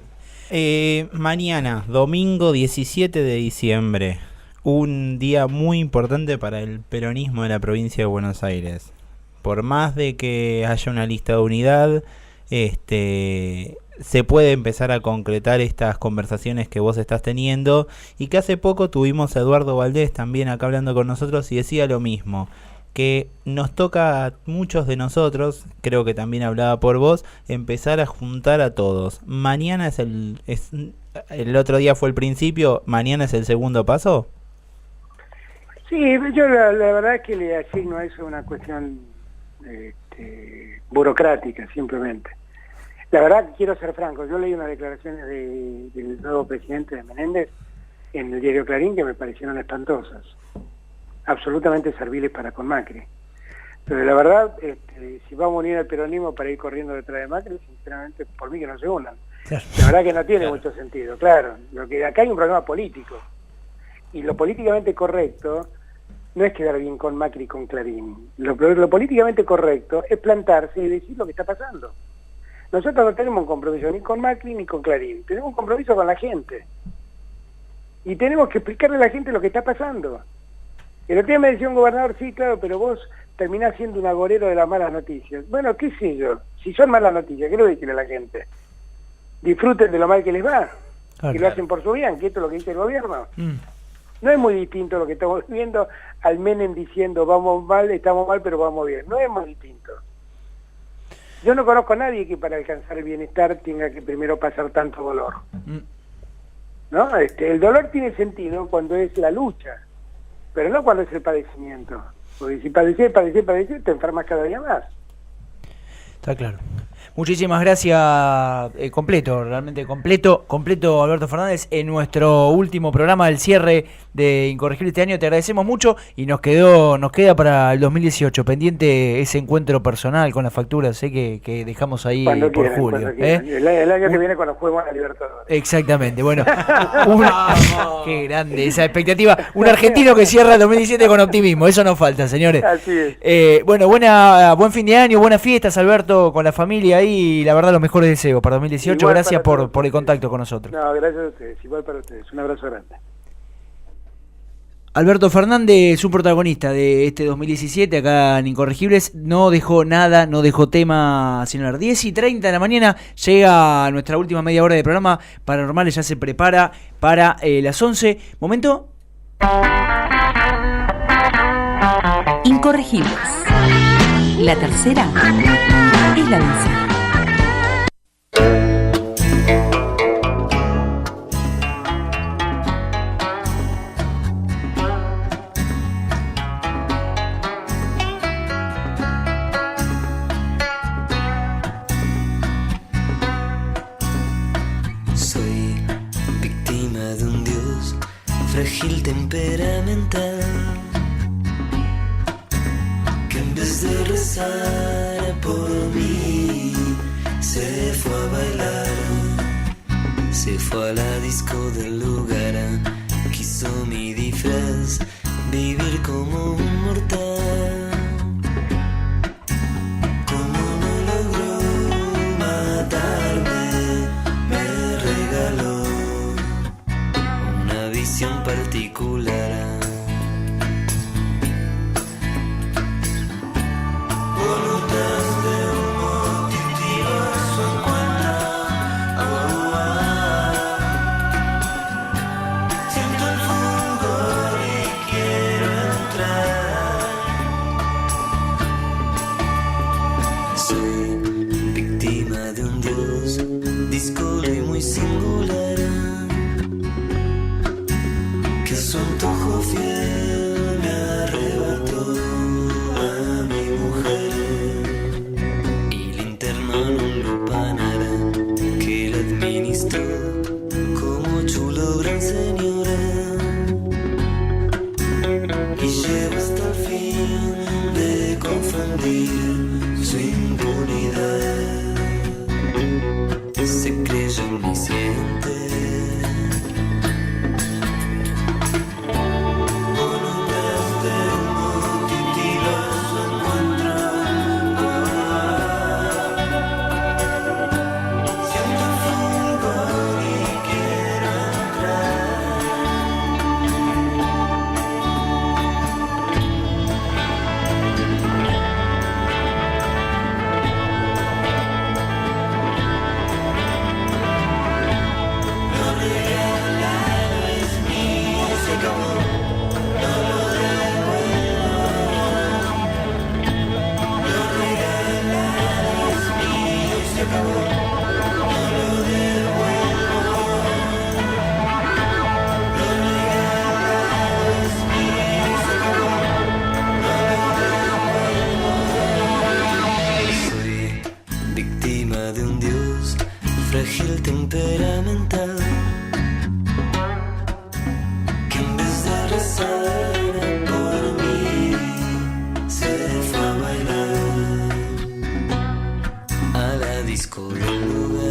Mañana, domingo 17 de diciembre, un día muy importante para el peronismo de la provincia de Buenos Aires. Por más de que haya una lista de unidad, se puede empezar a concretar estas conversaciones que vos estás teniendo, y que hace poco tuvimos a Eduardo Valdés también acá hablando con nosotros y decía lo mismo, que nos toca a muchos de nosotros, creo que también hablaba por vos, empezar a juntar a todos. Mañana el otro día fue el principio, mañana es el segundo paso. Sí, yo la verdad es que le asigno a eso una cuestión burocrática, simplemente. La verdad, quiero ser franco, yo leí unas declaraciones del nuevo presidente de Menéndez en el diario Clarín que me parecieron espantosas, absolutamente serviles para con Macri. Pero la verdad, si vamos a unir al peronismo para ir corriendo detrás de Macri, sinceramente, por mí que no se unan. Claro. La verdad que no tiene mucho sentido, claro. Lo que acá hay un problema político. Y lo políticamente correcto no es quedar bien con Macri y con Clarín. Lo políticamente correcto es plantarse y decir lo que está pasando. Nosotros no tenemos un compromiso ni con Macri ni con Clarín. Tenemos un compromiso con la gente. Y tenemos que explicarle a la gente lo que está pasando. El otro día me decía un gobernador, sí, claro, pero vos terminás siendo un agorero de las malas noticias. Bueno, qué sé yo. Si son malas noticias, ¿qué le voy a decir a la gente? Disfruten de lo mal que les va. Claro, que lo hacen por su bien, que esto es lo que dice el gobierno. No es muy distinto lo que estamos viendo al Menem diciendo vamos mal, estamos mal, pero vamos bien. No es muy distinto. Yo no conozco a nadie que para alcanzar el bienestar tenga que primero pasar tanto dolor. ¿No? El dolor tiene sentido cuando es la lucha, pero no cuando es el padecimiento. Porque si padecer, te enfermas cada día más. Está claro. Muchísimas gracias, realmente completo, Alberto Fernández, en nuestro último programa del cierre de Incorregible este año. Te agradecemos mucho y nos queda para el 2018 pendiente ese encuentro personal con las facturas que dejamos ahí cuando por quieran, julio. El año que viene cuando juguemos a la Libertadores. Exactamente, bueno, qué grande esa expectativa. Un argentino que cierra el 2017 con optimismo, eso no falta, señores. Así es. Buen fin de año, buenas fiestas, Alberto, con la familia y la verdad los mejores deseos para 2018. Igual gracias por el contacto con nosotros. No, gracias a ustedes, igual para ustedes. Un abrazo grande. Alberto Fernández, un protagonista de este 2017 acá en Incorregibles, no dejó tema sin hablar. 10:30 de la mañana llega nuestra última media hora de programa. Paranormales ya se prepara para las 11. Momento. Incorregibles. La tercera es la vencida. Frágil temperamental, que en vez de rezar por mí se fue a bailar, se fue a la disco del lugar, quiso mi disfraz, vivir como un mortal. Como no logró matarme, me regaló visión particular. Voluntad de humo titila su encuentro. Siento el fulgor y quiero entrar. Soy víctima de un dios díscolo y muy singular. Su antojo fiel me arrebató a mi mujer y la internó en un lupanar que la administró como chulo gran señora y llegó hasta el fin de confundir su impunidad. Se creyó omnisciente. Siento el fulgor y frágil temperamental, que en vez de rezar por mí se fue a bailar a la disco del lugar.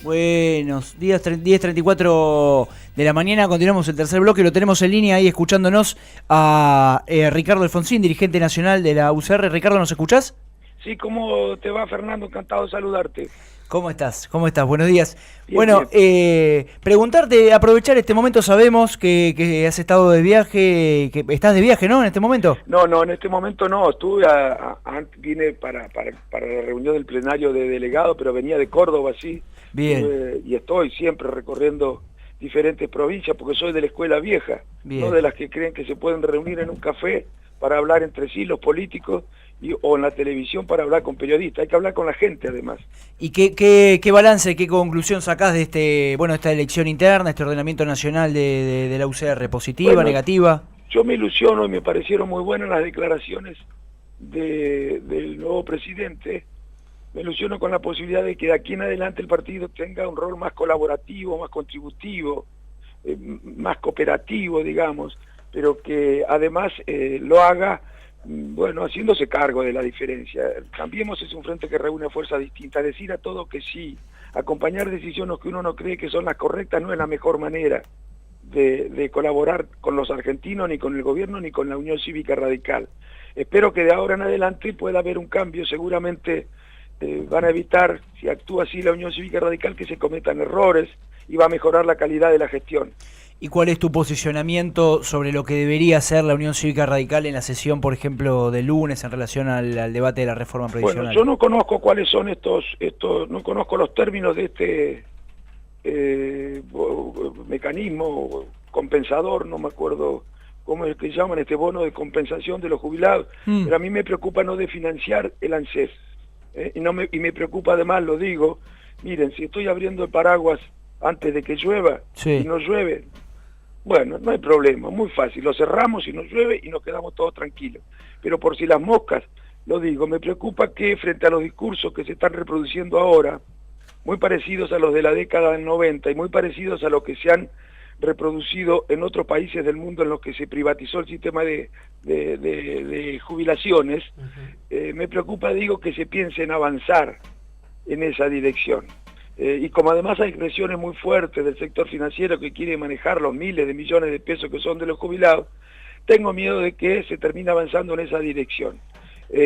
Buenos días, 10:34 de la mañana, continuamos el tercer bloque, lo tenemos en línea ahí escuchándonos a Ricardo Alfonsín, dirigente nacional de la UCR. Ricardo, ¿nos escuchás? Sí, ¿cómo te va, Fernando? Encantado de saludarte. ¿Cómo estás? ¿Cómo estás? Buenos días. Bien, bueno, bien. Preguntarte, aprovechar este momento, sabemos que has estado de viaje, que estás de viaje, ¿no? En este momento. No, en este momento no, vine para la reunión del plenario de delegados, pero venía de Córdoba, sí. Bien. Y estoy siempre recorriendo diferentes provincias porque soy de la escuela vieja, Bien. no de las que creen que se pueden reunir en un café para hablar entre sí los políticos o en la televisión para hablar con periodistas. Hay que hablar con la gente además. ¿Y qué balance, qué conclusión sacás de esta elección interna, este ordenamiento nacional de la UCR? ¿Positiva, Bueno, negativa? Yo me ilusiono y me parecieron muy buenas las declaraciones del nuevo presidente. Me ilusiono con la posibilidad de que de aquí en adelante el partido tenga un rol más colaborativo, más contributivo, más cooperativo, digamos, pero que además lo haga, bueno, haciéndose cargo de la diferencia. Cambiemos es un frente que reúne fuerzas distintas, decir a todo que sí, acompañar decisiones que uno no cree que son las correctas no es la mejor manera de colaborar con los argentinos, ni con el gobierno, ni con la Unión Cívica Radical. Espero que de ahora en adelante pueda haber un cambio, seguramente van a evitar, si actúa así la Unión Cívica Radical, que se cometan errores y va a mejorar la calidad de la gestión. ¿Y cuál es tu posicionamiento sobre lo que debería hacer la Unión Cívica Radical en la sesión, por ejemplo, del lunes en relación al debate de la reforma previsional? Bueno, yo no conozco cuáles son estos, no conozco los términos de este mecanismo compensador, no me acuerdo cómo es que llaman, este bono de compensación de los jubilados, pero a mí me preocupa no de financiar el ANSES. Y me preocupa además, lo digo, miren, si estoy abriendo el paraguas antes de que llueva, sí, y no llueve, bueno, no hay problema, muy fácil, lo cerramos y no llueve y nos quedamos todos tranquilos. Pero por si las moscas, lo digo, me preocupa que frente a los discursos que se están reproduciendo ahora, muy parecidos a los de la década del 90 y muy parecidos a los que se han reproducido en otros países del mundo en los que se privatizó el sistema de jubilaciones, me preocupa, digo, que se piense en avanzar en esa dirección. Y como además hay presiones muy fuertes del sector financiero que quiere manejar los miles de millones de pesos que son de los jubilados, tengo miedo de que se termine avanzando en esa dirección.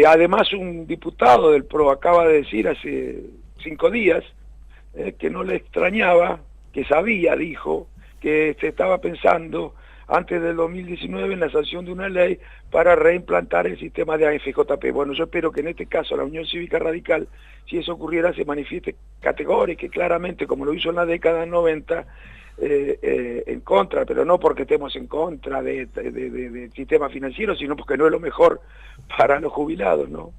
Además, un diputado del PRO acaba de decir hace 5 días que no le extrañaba, que sabía, dijo, que se estaba pensando antes del 2019 en la sanción de una ley para reimplantar el sistema de AFJP. Bueno, yo espero que en este caso la Unión Cívica Radical, si eso ocurriera, se manifieste categórica y claramente, como lo hizo en la década del 90, en contra, pero no porque estemos en contra del sistema financiero, sino porque no es lo mejor para los jubilados, ¿no?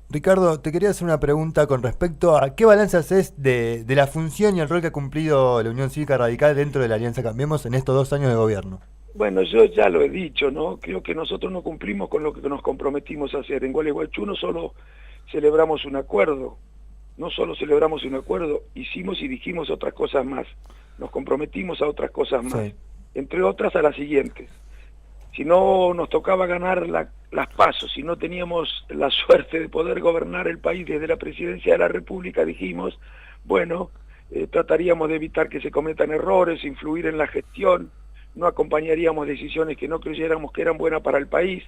Ricardo, te quería hacer una pregunta con respecto a qué balance haces de la función y el rol que ha cumplido la Unión Cívica Radical dentro de la Alianza Cambiemos en estos 2 años de gobierno. Bueno, yo ya lo he dicho, ¿no? Creo que nosotros no cumplimos con lo que nos comprometimos a hacer. En Gualeguaychú no solo celebramos un acuerdo, hicimos y dijimos otras cosas más. Nos comprometimos a otras cosas más, sí, entre otras a las siguientes. Si no nos tocaba ganar las PASO, si no teníamos la suerte de poder gobernar el país desde la presidencia de la República, dijimos, bueno, trataríamos de evitar que se cometan errores, influir en la gestión, no acompañaríamos decisiones que no creyéramos que eran buenas para el país.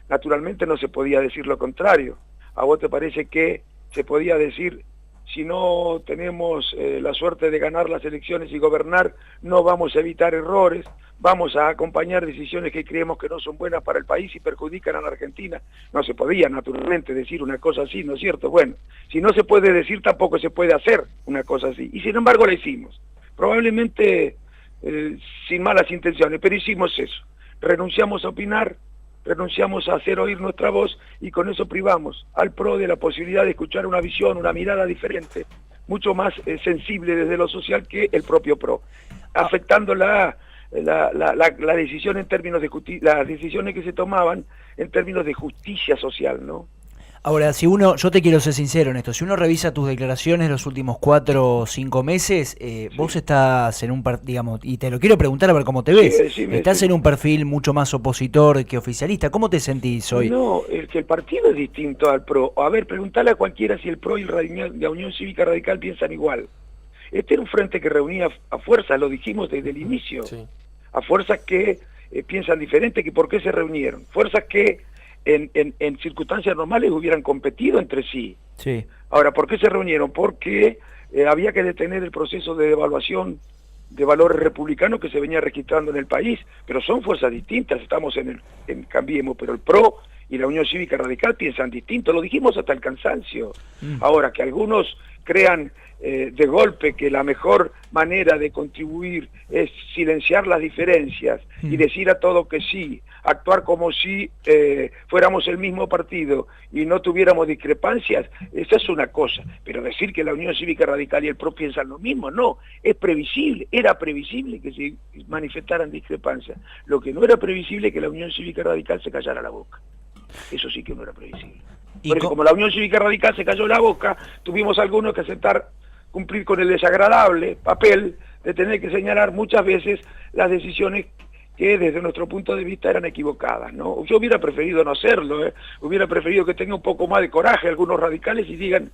Naturalmente no se podía decir lo contrario. ¿A vos te parece que se podía decir si no tenemos la suerte de ganar las elecciones y gobernar, no vamos a evitar errores, vamos a acompañar decisiones que creemos que no son buenas para el país y perjudican a la Argentina. No se podía, naturalmente, decir una cosa así, ¿no es cierto? Bueno, si no se puede decir, tampoco se puede hacer una cosa así. Y sin embargo la hicimos. Probablemente sin malas intenciones, pero hicimos eso. Renunciamos a opinar, renunciamos a hacer oír nuestra voz y con eso privamos al PRO de la posibilidad de escuchar una visión, una mirada diferente, mucho más sensible desde lo social que el propio PRO, afectando la decisión en términos de las decisiones que se tomaban en términos de justicia social, ¿no? Ahora, yo te quiero ser sincero en esto, si uno revisa tus declaraciones los últimos 4 o 5 meses, vos estás en un digamos, y te lo quiero preguntar a ver cómo te ves, estás en un perfil mucho más opositor que oficialista, ¿cómo te sentís hoy? No, el partido es distinto al PRO. A ver, preguntale a cualquiera si el PRO y la Unión Cívica Radical piensan igual. Este era un frente que reunía a fuerzas, lo dijimos desde el inicio, a fuerzas que piensan diferente, que por qué se reunieron, fuerzas que en circunstancias normales hubieran competido entre sí. Ahora, ¿por qué se reunieron? Porque había que detener el proceso de devaluación de valores republicanos que se venía registrando en el país, pero son fuerzas distintas, estamos en Cambiemos, pero el PRO y la Unión Cívica Radical piensan distinto, lo dijimos hasta el cansancio. Ahora, que algunos crean de golpe que la mejor manera de contribuir es silenciar las diferencias y decir a todo que sí, actuar como si fuéramos el mismo partido y no tuviéramos discrepancias, esa es una cosa, pero decir que la Unión Cívica Radical y el PRO piensan lo mismo, no, es previsible, era previsible que se manifestaran discrepancias, lo que no era previsible es que la Unión Cívica Radical se callara la boca, eso sí que no era previsible. Por eso, como la Unión Cívica Radical se cayó la boca, tuvimos algunos que cumplir con el desagradable papel de tener que señalar muchas veces las decisiones que desde nuestro punto de vista eran equivocadas, ¿no? Yo hubiera preferido no hacerlo, hubiera preferido que tenga un poco más de coraje algunos radicales y digan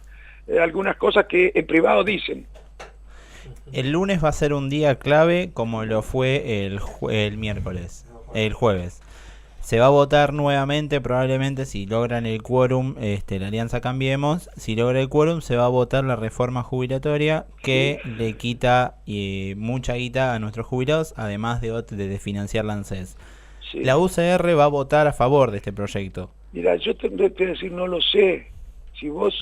algunas cosas que en privado dicen. El lunes va a ser un día clave como lo fue el jueves. Se va a votar nuevamente, probablemente si logran el quórum, la Alianza Cambiemos, si logra el quórum se va a votar la reforma jubilatoria que le quita mucha guita a nuestros jubilados, además de financiar la ANSES. La UCR va a votar a favor de este proyecto. Mira, yo tendré que decir, no lo sé.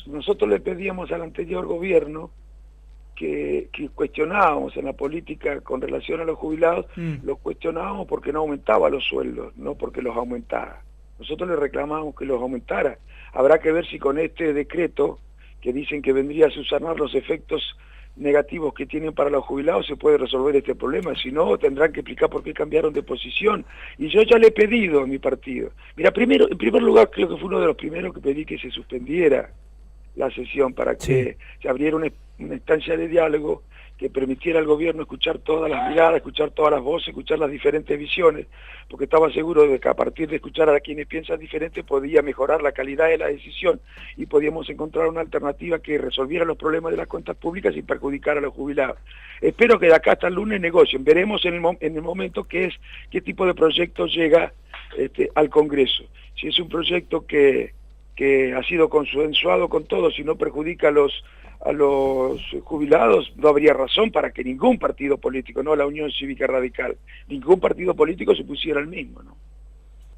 Nosotros le pedíamos al anterior gobierno que cuestionábamos en la política con relación a los jubilados, los cuestionábamos porque no aumentaba los sueldos, no porque los aumentara. Nosotros le reclamábamos que los aumentara. Habrá que ver si con este decreto, que dicen que vendría a subsanar los efectos negativos que tienen para los jubilados, se puede resolver este problema. Si no, tendrán que explicar por qué cambiaron de posición. Y yo ya le he pedido a mi partido. Mira, en primer lugar, creo que fue uno de los primeros que pedí que se suspendiera la sesión para que se abriera una instancia de diálogo que permitiera al gobierno escuchar todas las miradas, escuchar todas las voces, escuchar las diferentes visiones, porque estaba seguro de que a partir de escuchar a quienes piensan diferente podía mejorar la calidad de la decisión y podíamos encontrar una alternativa que resolviera los problemas de las cuentas públicas sin perjudicar a los jubilados. Espero que de acá hasta el lunes negocien, veremos en el momento qué tipo de proyecto llega al Congreso. Si es un proyecto que ha sido consensuado con todos y no perjudica a los jubilados, no habría razón para que ningún partido político, no la Unión Cívica Radical, ningún partido político se pusiera al mismo, ¿no?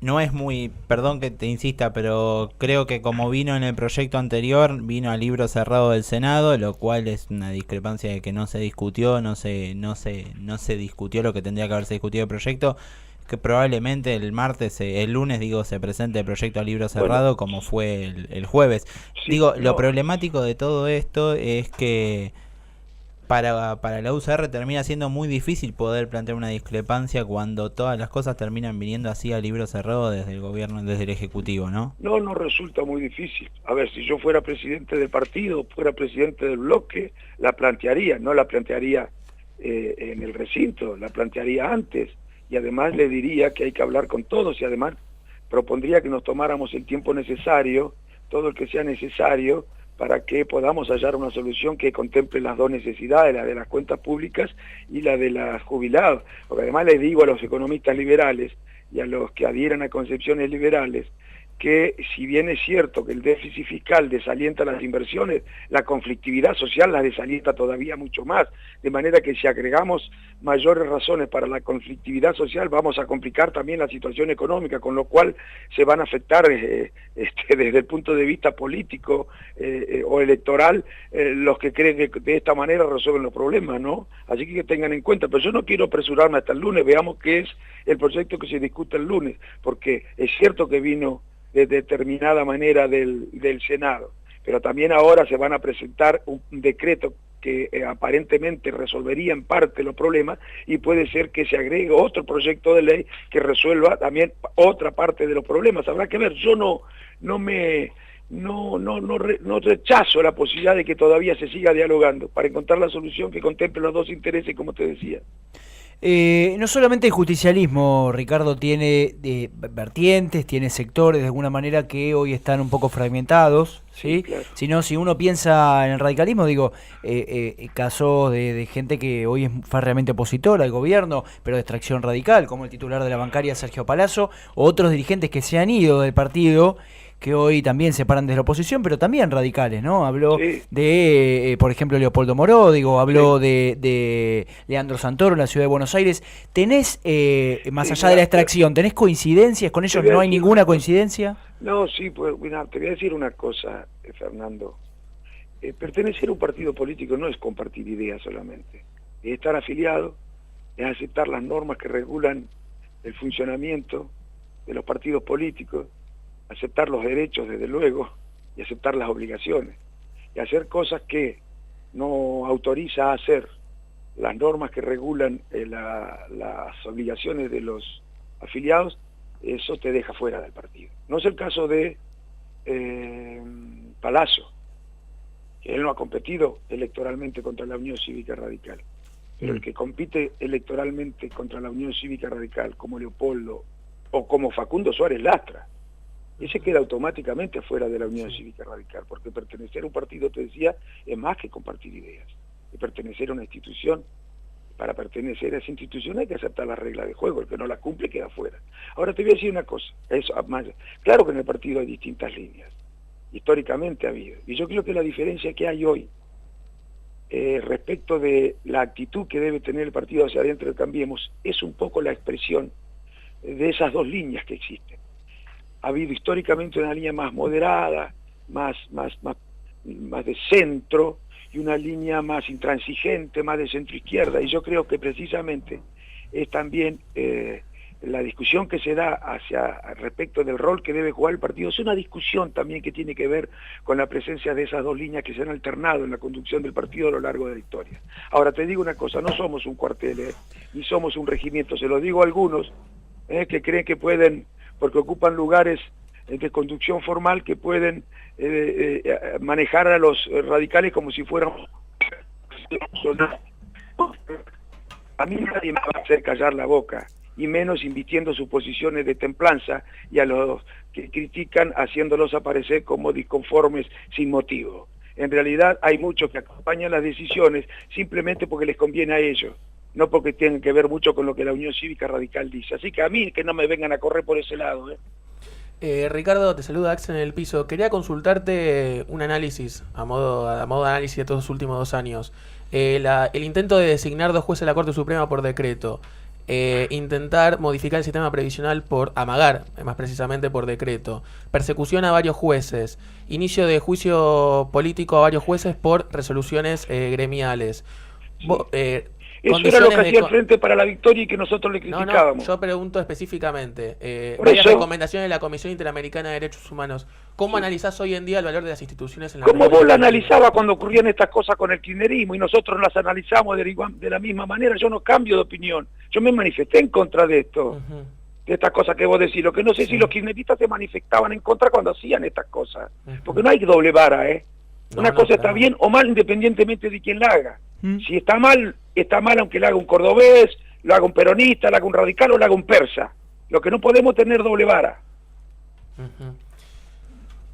No es muy, perdón que te insista, pero creo que como vino en el proyecto anterior, vino al libro cerrado del Senado, lo cual es una discrepancia de que no se discutió, no se discutió lo que tendría que haberse discutido el proyecto, que probablemente el lunes se presente el proyecto a libro cerrado, como fue el jueves. Lo problemático de todo esto es que para la UCR termina siendo muy difícil poder plantear una discrepancia cuando todas las cosas terminan viniendo así a libro cerrado desde el gobierno, desde el Ejecutivo, ¿no? No resulta muy difícil. A ver, si yo fuera presidente del partido, fuera presidente del bloque, la plantearía, no la plantearía en el recinto, la plantearía antes. Y además le diría que hay que hablar con todos y además propondría que nos tomáramos el tiempo necesario, todo el que sea necesario, para que podamos hallar una solución que contemple las dos necesidades, la de las cuentas públicas y la de los jubilados. Porque además les digo a los economistas liberales y a los que adhieran a concepciones liberales que si bien es cierto que el déficit fiscal desalienta las inversiones, la conflictividad social las desalienta todavía mucho más, de manera que si agregamos mayores razones para la conflictividad social, vamos a complicar también la situación económica, con lo cual se van a afectar desde el punto de vista político o electoral los que creen que de esta manera resuelven los problemas, ¿no? Así que tengan en cuenta, pero yo no quiero apresurarme hasta el lunes, veamos qué es el proyecto que se discute el lunes, porque es cierto que vino de determinada manera del Senado, pero también ahora se van a presentar un decreto que aparentemente resolvería en parte los problemas, y puede ser que se agregue otro proyecto de ley que resuelva también otra parte de los problemas. Habrá que ver, yo no rechazo la posibilidad de que todavía se siga dialogando para encontrar la solución que contemple los dos intereses, como te decía. No solamente el justicialismo, Ricardo, tiene vertientes, tiene sectores de alguna manera que hoy están un poco fragmentados, ¿sí? Claro. Sino si uno piensa en el radicalismo, digo, casos de gente que hoy es realmente opositora al gobierno, pero de extracción radical, como el titular de la bancaria Sergio Palazzo, o otros dirigentes que se han ido del partido, que hoy también se paran desde la oposición, pero también radicales, ¿no? Habló de, por ejemplo, Leopoldo Moródigo, habló de Leandro Santoro en la ciudad de Buenos Aires. ¿Tenés, más allá de la extracción, tenés coincidencias con ellos? ¿No hay ninguna coincidencia? No, sí, pues, mira, te voy a decir una cosa, Fernando. Pertenecer a un partido político no es compartir ideas solamente. Es estar afiliado, es aceptar las normas que regulan el funcionamiento de los partidos políticos, aceptar los derechos, desde luego, y aceptar las obligaciones, y hacer cosas que no autoriza a hacer las normas que regulan las obligaciones de los afiliados. Eso te deja fuera del partido. No es el caso de Palazzo, que él no ha competido electoralmente contra la Unión Cívica Radical, pero el que compite electoralmente contra la Unión Cívica Radical, como Leopoldo o como Facundo Suárez Lastra, ese queda automáticamente fuera de la Unión Cívica Radical, porque pertenecer a un partido, te decía, es más que compartir ideas, es pertenecer a una institución. Para pertenecer a esa institución hay que aceptar las reglas de juego, el que no las cumple queda fuera. Ahora te voy a decir una cosa, claro que en el partido hay distintas líneas, históricamente ha habido, y yo creo que la diferencia que hay hoy respecto de la actitud que debe tener el partido hacia adentro de Cambiemos es un poco la expresión de esas dos líneas que existen. Ha habido históricamente una línea más moderada, más de centro, y una línea más intransigente, más de centro-izquierda, y yo creo que precisamente es también la discusión que se da respecto del rol que debe jugar el partido, es una discusión también que tiene que ver con la presencia de esas dos líneas que se han alternado en la conducción del partido a lo largo de la historia. Ahora te digo una cosa, no somos un cuartel, ni somos un regimiento, se lo digo a algunos que creen que pueden, porque ocupan lugares de conducción formal, que pueden manejar a los radicales como si fueran... A mí nadie me va a hacer callar la boca, y menos invirtiendo sus posiciones de templanza, y a los que critican haciéndolos aparecer como disconformes sin motivo. En realidad hay muchos que acompañan las decisiones simplemente porque les conviene a ellos, no porque tengan que ver mucho con lo que la Unión Cívica Radical dice. Así que a mí que no me vengan a correr por ese lado. Ricardo, te saluda Axel en el piso. Quería consultarte un análisis, a modo de análisis de todos los últimos 2 años. El intento de designar 2 jueces de la Corte Suprema por decreto. Intentar modificar el sistema previsional por amagar, más precisamente por decreto. Persecución a varios jueces. Inicio de juicio político a varios jueces por resoluciones gremiales. Eso era lo que hacía el Frente para la Victoria y que nosotros le criticábamos. No, yo pregunto específicamente. Varias recomendaciones de la Comisión Interamericana de Derechos Humanos. ¿Cómo analizás hoy en día el valor de las instituciones en la República? Como vos la analizabas cuando ocurrían estas cosas con el kirchnerismo y nosotros las analizamos de la misma manera. Yo no cambio de opinión. Yo me manifesté en contra de esto, de estas cosas que vos decís. Lo que no sé si los kirchneristas se manifestaban en contra cuando hacían estas cosas. Porque no hay doble vara, Una cosa está bien o mal independientemente de quién la haga. Si está mal aunque la haga un cordobés, lo haga un peronista, lo haga un radical o lo haga un persa. Lo que no podemos tener doble vara.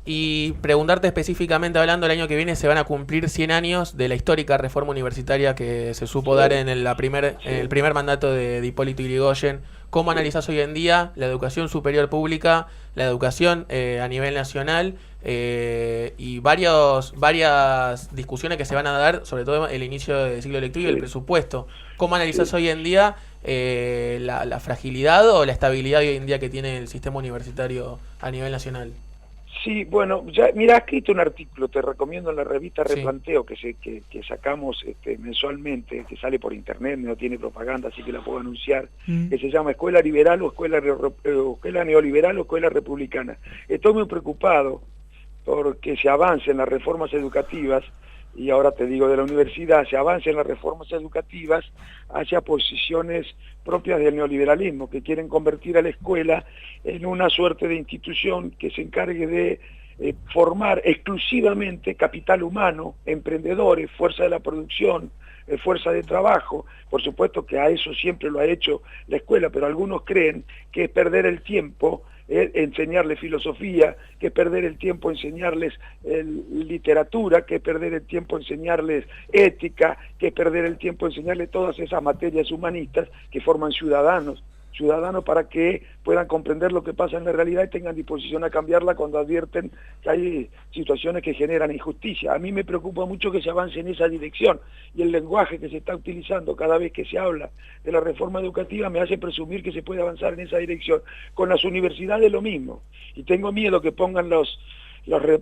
Y preguntarte específicamente, hablando, el año que viene se van a cumplir 100 años de la histórica reforma universitaria que se supo dar en el primer mandato de Hipólito Yrigoyen. ¿Cómo analizás hoy en día la educación superior pública, la educación a nivel nacional y varias discusiones que se van a dar, sobre todo el inicio del ciclo lectivo y el presupuesto? ¿Cómo analizás hoy en día la fragilidad o la estabilidad hoy en día que tiene el sistema universitario a nivel nacional? Sí, bueno, ya mira, he escrito un artículo, te recomiendo, en la revista Replanteo, que sacamos mensualmente, que sale por internet, no tiene propaganda, así que la puedo anunciar, que se llama Escuela Liberal o Escuela Neoliberal o Escuela Republicana. Estoy muy preocupado porque se avance en las reformas educativas, y ahora te digo de la universidad, se avance en las reformas educativas hacia posiciones propias del neoliberalismo, que quieren convertir a la escuela en una suerte de institución que se encargue de formar exclusivamente capital humano, emprendedores, fuerza de la producción, fuerza de trabajo. Por supuesto que a eso siempre lo ha hecho la escuela, pero algunos creen que es perder el tiempo enseñarles filosofía, que es perder el tiempo enseñarles literatura, que es perder el tiempo enseñarles ética, que es perder el tiempo enseñarles todas esas materias humanistas que forman ciudadanos para que puedan comprender lo que pasa en la realidad y tengan disposición a cambiarla cuando advierten que hay situaciones que generan injusticia. A mí me preocupa mucho que se avance en esa dirección, y el lenguaje que se está utilizando cada vez que se habla de la reforma educativa me hace presumir que se puede avanzar en esa dirección. Con las universidades lo mismo, y tengo miedo que pongan las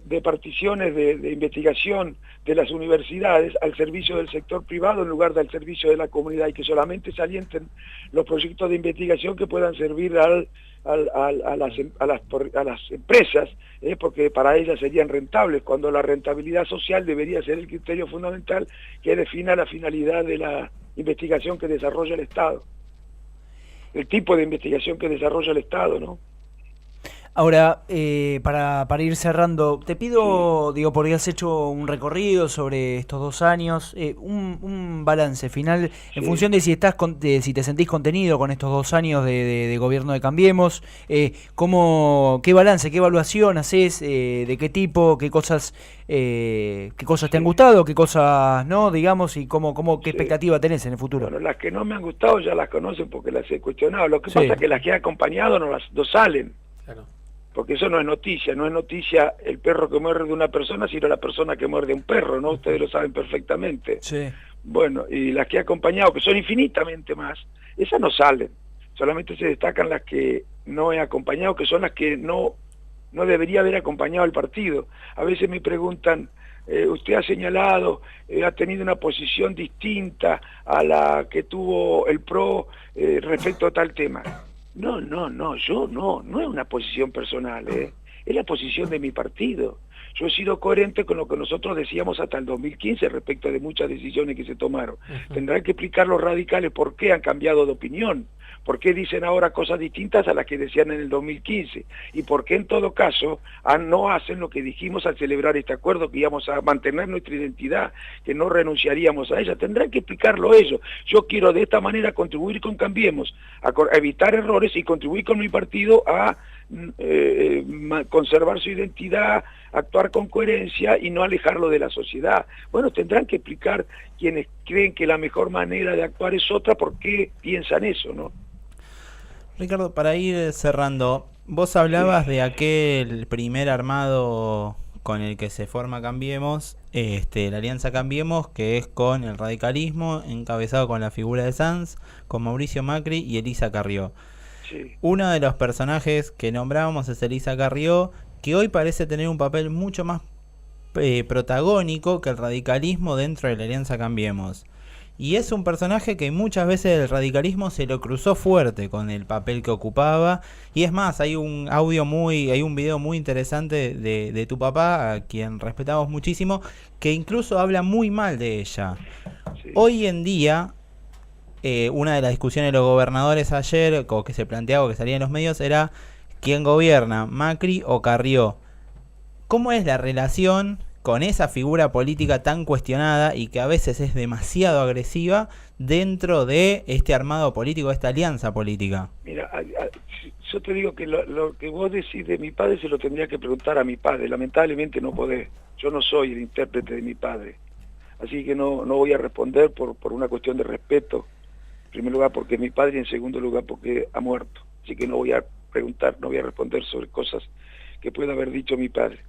reparticiones de investigación de las universidades al servicio del sector privado en lugar del servicio de la comunidad, y que solamente se alienten los proyectos de investigación que puedan servir a las empresas, porque para ellas serían rentables, cuando la rentabilidad social debería ser el criterio fundamental que defina la finalidad de la investigación que desarrolla el Estado, el tipo de investigación que desarrolla el Estado, ¿no? Ahora, para ir cerrando, te pido, digo, porque has hecho un recorrido sobre estos 2 años, un balance final en función de si si te sentís contenido con estos 2 años de gobierno de Cambiemos, qué balance, qué evaluación haces, de qué tipo, qué cosas te han gustado, qué cosas no, digamos, y qué expectativa tenés en el futuro. Bueno, las que no me han gustado ya las conocen porque las he cuestionado. Lo que pasa es que las que he acompañado no salen. Claro. Porque eso no es noticia el perro que muerde de una persona, sino la persona que muerde a un perro, ¿no? Ustedes lo saben perfectamente. Sí. Bueno, y las que he acompañado, que son infinitamente más, esas no salen. Solamente se destacan las que no he acompañado, que son las que no debería haber acompañado al partido. A veces me preguntan, usted ha señalado, ha tenido una posición distinta a la que tuvo el PRO respecto a tal tema. No es una posición personal, es la posición de mi partido. Yo he sido coherente con lo que nosotros decíamos hasta el 2015 respecto de muchas decisiones que se tomaron. Tendrán que explicar los radicales por qué han cambiado de opinión, por qué dicen ahora cosas distintas a las que decían en el 2015, y por qué en todo caso no hacen lo que dijimos al celebrar este acuerdo, que íbamos a mantener nuestra identidad, que no renunciaríamos a ella. Tendrán que explicarlo ellos. Yo quiero de esta manera contribuir con Cambiemos, a evitar errores, y contribuir con mi partido a conservar su identidad, actuar con coherencia y no alejarlo de la sociedad. Bueno, tendrán que explicar quienes creen que la mejor manera de actuar es otra, por qué piensan eso, ¿no? Ricardo, para ir cerrando, vos hablabas de aquel primer armado con el que se forma Cambiemos, la Alianza Cambiemos, que es con el radicalismo, encabezado con la figura de Sanz, con Mauricio Macri y Elisa Carrió. Sí. Uno de los personajes que nombrábamos es Elisa Carrió, que hoy parece tener un papel mucho más protagónico que el radicalismo dentro de la Alianza Cambiemos. Y es un personaje que muchas veces el radicalismo se lo cruzó fuerte con el papel que ocupaba. Y es más, hay un video muy interesante de tu papá, a quien respetamos muchísimo, que incluso habla muy mal de ella. Sí. Hoy en día, una de las discusiones de los gobernadores ayer, o que se planteaba, o que salía en los medios, era ¿quién gobierna, Macri o Carrió? ¿Cómo es la relación con esa figura política tan cuestionada y que a veces es demasiado agresiva dentro de este armado político, de esta alianza política? Mira, yo te digo que lo que vos decís de mi padre se lo tendría que preguntar a mi padre. Lamentablemente no podés. Yo no soy el intérprete de mi padre. Así que no voy a responder por una cuestión de respeto. En primer lugar porque es mi padre y en segundo lugar porque ha muerto. Así que no voy a preguntar, no voy a responder sobre cosas que pueda haber dicho mi padre.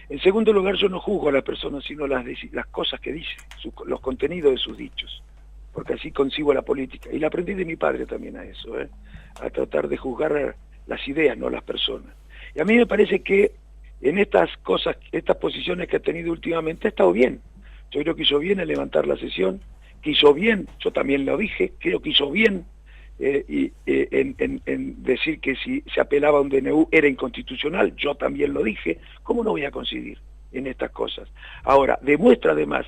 En segundo lugar, yo no juzgo a las personas, sino las cosas que dice, los contenidos de sus dichos. Porque así concibo la política. Y la aprendí de mi padre también a eso, a tratar de juzgar las ideas, no las personas. Y a mí me parece que en estas cosas, estas posiciones que ha tenido últimamente, ha estado bien. Yo creo que hizo bien en levantar la sesión, que hizo bien, yo también lo dije, creo que hizo bien en decir que si se apelaba a un DNU era inconstitucional, yo también lo dije. ¿Cómo no voy a coincidir en estas cosas? Ahora, demuestra además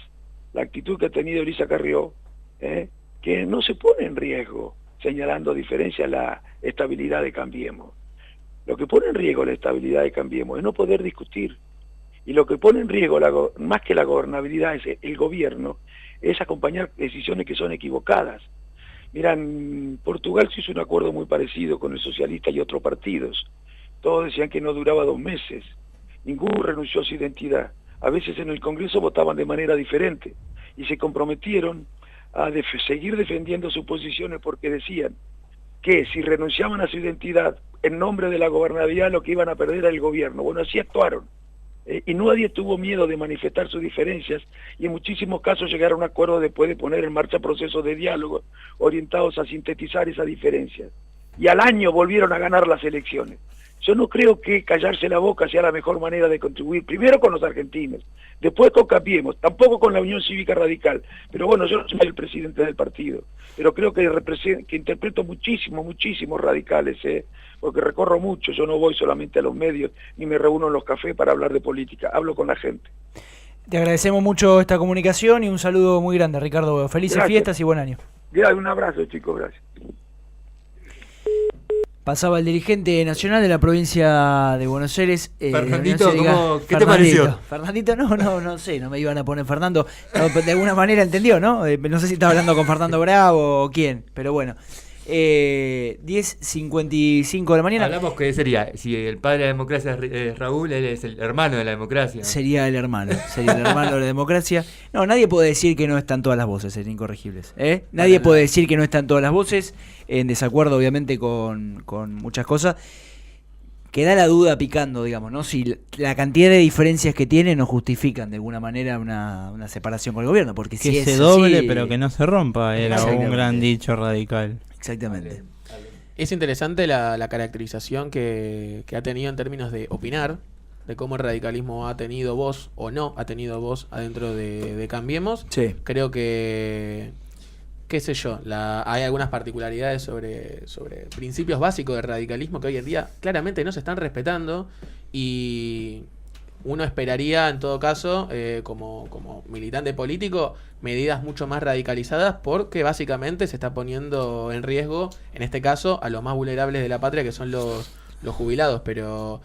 la actitud que ha tenido Elisa Carrió, que no se pone en riesgo señalando diferencia la estabilidad de Cambiemos. Lo que pone en riesgo la estabilidad de Cambiemos es no poder discutir. Y lo que pone en riesgo, más que la gobernabilidad, es el gobierno, es acompañar decisiones que son equivocadas. Mira, en Portugal se hizo un acuerdo muy parecido con el socialista y otros partidos. Todos decían que no duraba 2 meses. Ninguno renunció a su identidad. A veces en el Congreso votaban de manera diferente y se comprometieron a seguir defendiendo sus posiciones porque decían que si renunciaban a su identidad en nombre de la gobernabilidad lo que iban a perder era el gobierno. Bueno, así actuaron. Y nadie tuvo miedo de manifestar sus diferencias y en muchísimos casos llegaron a un acuerdo después de poner en marcha procesos de diálogo orientados a sintetizar esas diferencias. Y al año volvieron a ganar las elecciones. Yo no creo que callarse la boca sea la mejor manera de contribuir, primero con los argentinos, después con Cambiemos, tampoco con la Unión Cívica Radical. Pero bueno, yo no soy el presidente del partido, pero creo que interpreto muchísimos radicales, porque recorro mucho, yo no voy solamente a los medios, ni me reúno en los cafés para hablar de política, hablo con la gente. Te agradecemos mucho esta comunicación y un saludo muy grande, Ricardo. Felices fiestas y buen año. Un abrazo, chicos, gracias. Pasaba el dirigente nacional de la provincia de Buenos Aires. Fernandito, ¿qué te pareció? Fernandito, no sé, no me iban a poner Fernando. No, de alguna manera entendió, ¿no? No sé si estaba hablando con Fernando Bravo o quién, pero bueno. 10:55 de la mañana. Hablamos que sería, si el padre de la democracia es Raúl, él es el hermano de la democracia. Sería el hermano de la democracia. No, nadie puede decir que no están todas las voces, serían incorregibles. Nadie puede decir que no están todas las voces, en desacuerdo obviamente con muchas cosas. Queda la duda picando, digamos, ¿no? Si la cantidad de diferencias que tiene no justifican de alguna manera una separación con el gobierno, porque que si se es doble así, pero que no se rompa, era un gran dicho radical. Exactamente. Es interesante la caracterización que ha tenido en términos de opinar, de cómo el radicalismo ha tenido voz o no ha tenido voz adentro de Cambiemos. Sí. Creo que, qué sé yo, hay algunas particularidades sobre principios básicos del radicalismo que hoy en día claramente no se están respetando y uno esperaría en todo caso, como militante político, medidas mucho más radicalizadas porque básicamente se está poniendo en riesgo, en este caso, a los más vulnerables de la patria que son los jubilados. Pero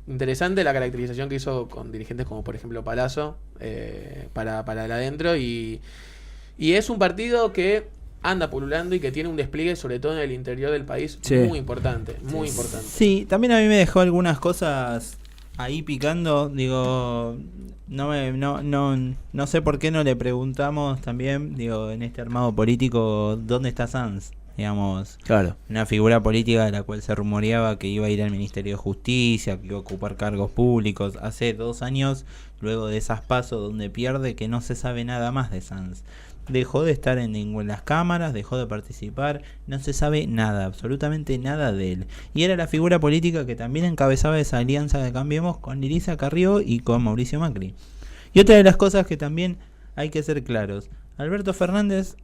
interesante la caracterización que hizo con dirigentes como por ejemplo Palazzo para el adentro y es un partido que anda pululando y que tiene un despliegue sobre todo en el interior del país muy importante, muy importante. Sí, también a mí me dejó algunas cosas ahí picando, digo, no sé por qué no le preguntamos también, digo, en este armado político, ¿dónde está Sanz? Digamos, claro, una figura política de la cual se rumoreaba que iba a ir al Ministerio de Justicia, que iba a ocupar cargos públicos hace 2 años, luego de esas pasos donde pierde, que no se sabe nada más de Sanz. Dejó de estar en las cámaras, dejó de participar, no se sabe nada, absolutamente nada de él. Y era la figura política que también encabezaba esa alianza de Cambiemos con Elisa Carrió y con Mauricio Macri. Y otra de las cosas que también hay que ser claros, Alberto Fernández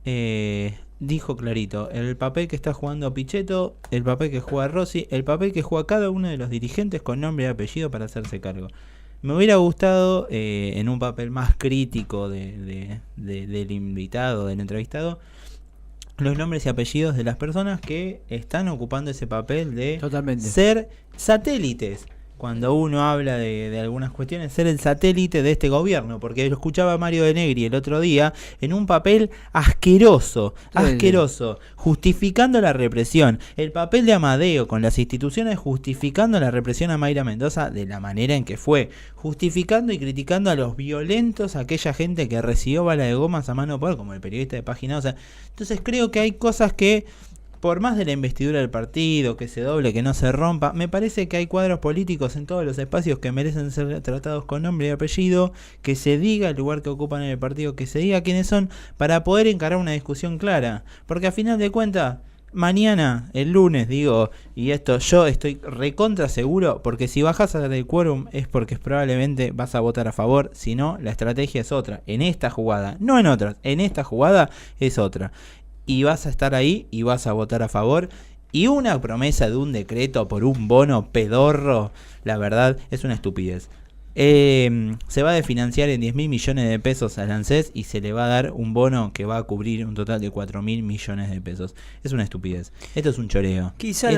dijo clarito, el papel que está jugando Pichetto, el papel que juega Rossi, el papel que juega cada uno de los dirigentes con nombre y apellido para hacerse cargo. Me hubiera gustado, en un papel más crítico del invitado, del entrevistado, los nombres y apellidos de las personas que están ocupando ese papel de ser satélites. cuando uno habla de algunas cuestiones, ser el satélite de este gobierno, porque lo escuchaba Mario De Negri el otro día en un papel asqueroso, justificando la represión, el papel de Amadeo con las instituciones justificando la represión a Mayra Mendoza de la manera en que fue, justificando y criticando a los violentos, a aquella gente que recibió bala de gomas a mano por, como el periodista de Página 12. Entonces creo que hay cosas que, por más de la investidura del partido, que se doble, que no se rompa, me parece que hay cuadros políticos en todos los espacios que merecen ser tratados con nombre y apellido, que se diga el lugar que ocupan en el partido, que se diga quiénes son, para poder encarar una discusión clara. Porque a final de cuentas, mañana, el lunes, digo, y esto yo estoy recontra seguro, porque si bajas del quórum es porque probablemente vas a votar a favor, si no, la estrategia es otra. En esta jugada, no en otras, en esta jugada es otra. Y vas a estar ahí y vas a votar a favor. Y una promesa de un decreto por un bono pedorro, la verdad, es una estupidez. Se va a desfinanciar en 10.000 millones de pesos al ANSES y se le va a dar un bono que va a cubrir un total de 4.000 millones de pesos. Es una estupidez. Esto es un choreo. Quizá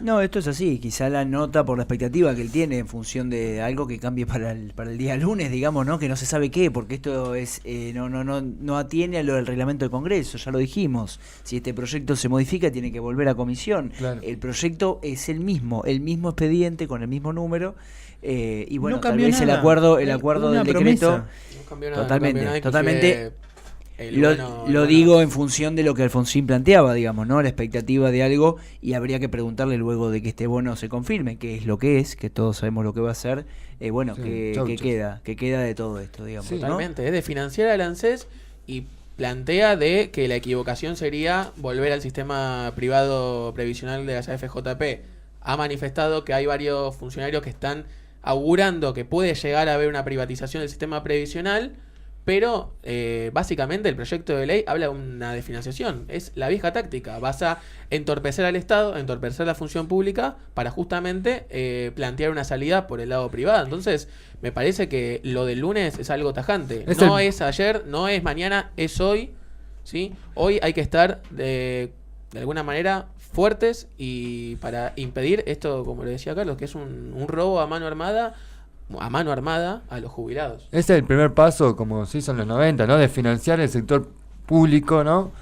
no, esto es así. Quizá la nota por la expectativa que él tiene en función de algo que cambie para el día lunes, digamos, ¿no? Que no se sabe qué, porque esto es no atiene a lo del reglamento del Congreso, ya lo dijimos. Si este proyecto se modifica, tiene que volver a comisión. Claro. El proyecto es el mismo expediente con el mismo número. Y bueno, no tal vez nada. el acuerdo del decreto no cambió nada, totalmente lo digo en función de lo que Alfonsín planteaba, digamos, ¿no? La expectativa de algo, y habría que preguntarle luego de que este bono se confirme, qué es lo que es, que todos sabemos lo que va a ser, qué queda de todo esto, digamos. Totalmente, ¿no? Es de financiar al ANSES y plantea de que la equivocación sería volver al sistema privado previsional de las AFJP. Ha manifestado que hay varios funcionarios que están augurando que puede llegar a haber una privatización del sistema previsional, pero básicamente el proyecto de ley habla de una desfinanciación. Es la vieja táctica. Vas a entorpecer al Estado, entorpecer la función pública para justamente plantear una salida por el lado privado. Entonces, me parece que lo del lunes es algo tajante. Es ayer, no es mañana, es hoy. ¿Sí? Hoy hay que estar de alguna manera fuertes y para impedir esto, como le decía Carlos, que es un robo a mano armada a los jubilados. Ese es el primer paso, como se hizo en los 90, ¿no? De financiar el sector público, ¿no?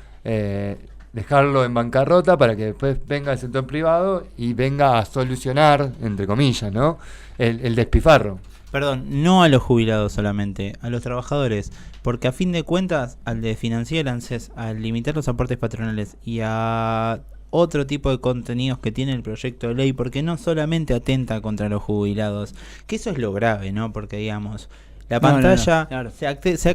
Dejarlo en bancarrota para que después venga el sector privado y venga a solucionar, entre comillas, ¿no? El despifarro. Perdón, no a los jubilados solamente, a los trabajadores, porque a fin de cuentas, al de financiar el ANSES, al limitar los aportes patronales y a otro tipo de contenidos que tiene el proyecto de ley, porque no solamente atenta contra los jubilados, que eso es lo grave, ¿no? Porque digamos, la pantalla claro. se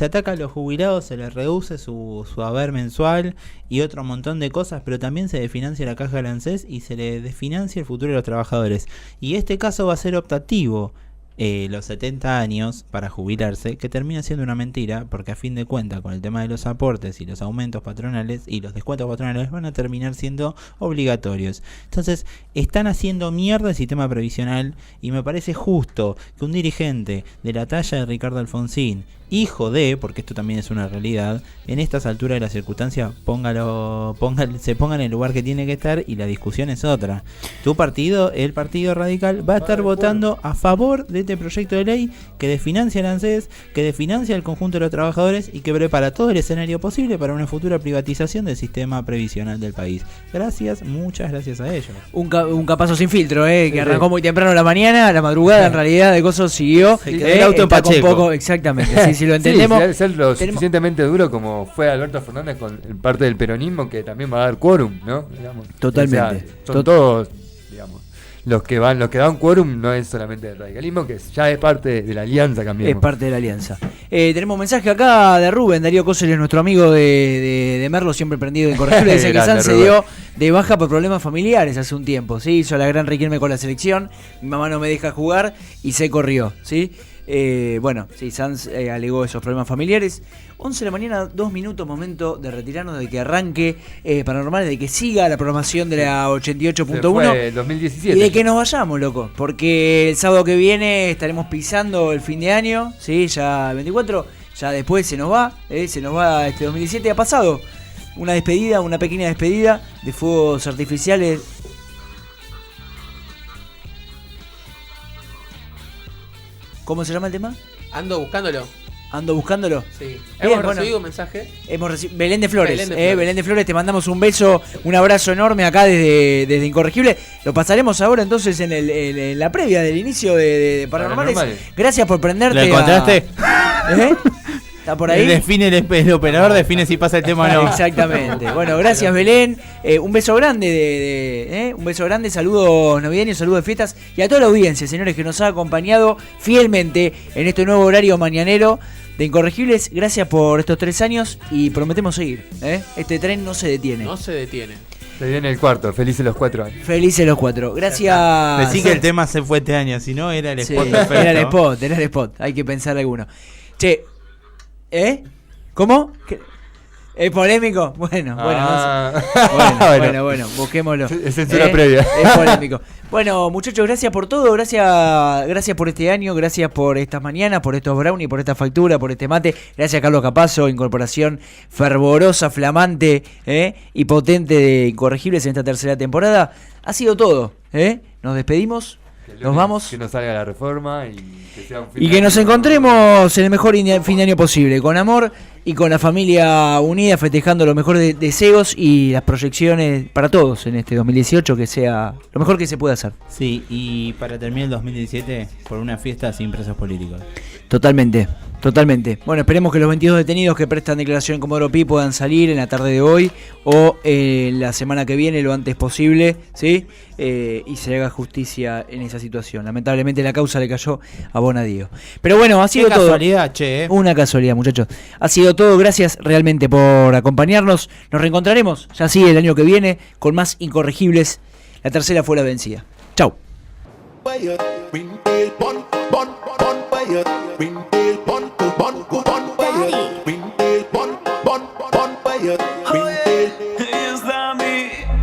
ataca a los jubilados, se les reduce su haber mensual y otro montón de cosas, pero también se desfinancia la caja del ANSES y se le desfinancia el futuro de los trabajadores. Y este caso va a ser optativo. Los 70 años para jubilarse, que termina siendo una mentira, porque a fin de cuentas con el tema de los aportes y los aumentos patronales y los descuentos patronales van a terminar siendo obligatorios. Entonces están haciendo mierda el sistema previsional y me parece justo que un dirigente de la talla de Ricardo Alfonsín, hijo de, porque esto también es una realidad, en estas alturas de la circunstancia se ponga en el lugar que tiene que estar, y la discusión es otra. Tu partido, el Partido Radical, va a estar votando a favor de este proyecto de ley que desfinancia el ANSES, que desfinancia el conjunto de los trabajadores y que prepara todo el escenario posible para una futura privatización del sistema previsional del país. Muchas gracias a ellos. Un capazo sin filtro, que arrancó muy temprano la mañana, a la madrugada en realidad de cosas siguió. El auto en Pacheco. Exactamente, si lo entendemos. Sí, ser lo suficientemente duro como fue Alberto Fernández con parte del peronismo, que también va a dar quórum, ¿no? Digamos. Totalmente. O sea, son todos, digamos, los que dan quórum, no es solamente el radicalismo, que ya es parte de la alianza, Cambiemos. Es parte de la alianza. Tenemos un mensaje acá de Rubén Darío Cóceles, nuestro amigo de Merlo, siempre prendido en corregirle. Dice que Sanz se dio de baja por problemas familiares hace un tiempo, ¿sí? Hizo la gran requirme con la selección, mi mamá no me deja jugar y se corrió, ¿sí? Sanz alegó esos problemas familiares. 11 de la mañana, 2 minutos, momento de retirarnos, de que arranque Paranormales, de que siga la programación de la 88.1 2017 y de que nos vayamos, loco, porque el sábado que viene estaremos pisando el fin de año, ¿sí? Ya el 24, ya después se nos va este 2017. Ha pasado una pequeña despedida de fuegos artificiales. ¿Cómo se llama el tema? Ando buscándolo. Ando buscándolo. Sí. Bien, Hemos recibido un mensaje. Belén de Flores. Belén de Flores. Belén de Flores, te mandamos un beso, un abrazo enorme acá desde Incorregible. Lo pasaremos ahora entonces en la previa del inicio de Paranormales. Gracias por prenderte. ¿Lo encontraste? ¿Está por ahí? El operador define si pasa el tema o no. Exactamente. Bueno, gracias Belén. Un beso grande, un beso grande, saludos navideños, saludos de fiestas y a toda la audiencia, señores, que nos ha acompañado fielmente en este nuevo horario mañanero de Incorregibles. Gracias por estos 3 años y prometemos seguir. Este tren no se detiene. No se detiene. Se viene el cuarto, felices los 4 años. Felices los 4. Gracias. Decí que el tema se fue este año, si no era el spot perfecto. Era el spot, hay que pensar alguno. Che, ¿cómo? ¿Es polémico? Bueno, busquémoslo. Es censura previa. Es polémico. Bueno, muchachos, gracias por todo, gracias por este año, gracias por estas mañanas, por estos brownies, por esta factura, por este mate. Gracias a Carlos Capazo, incorporación fervorosa, flamante y potente de Incorregibles en esta tercera temporada. Ha sido todo, nos despedimos. Nos vamos. Que nos salga la reforma y que sea un fin y que nos encontremos en el mejor fin de año posible, con amor y con la familia unida, festejando los mejores deseos y las proyecciones para todos en este 2018, que sea lo mejor que se pueda hacer. Sí, y para terminar el 2017 por una fiesta sin presos políticos. Totalmente. Bueno, esperemos que los 22 detenidos que prestan declaración en Comodoro Pi puedan salir en la tarde de hoy o la semana que viene, lo antes posible, ¿sí? Y se haga justicia en esa situación. Lamentablemente la causa le cayó a Bonadío. Pero bueno, ha sido todo. Casualidad, Una casualidad, muchachos. Ha sido todo. Gracias realmente por acompañarnos. Nos reencontraremos, ya sí, el año que viene, con más Incorregibles. La tercera fue la vencida. Chau.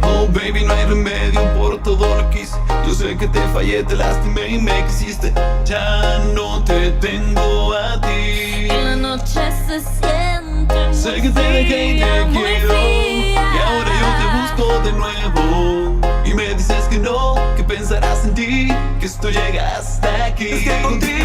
Oh baby, no hay remedio por todo lo que hice. Yo sé que te fallé, te lastimé y me quisiste. Ya no te tengo a ti. En la noche se siente muy sé que te dejé y te quiero. Y ahora yo te busco de nuevo. Y me dices que no, que pensarás en ti, que esto llega hasta aquí. Es que contigo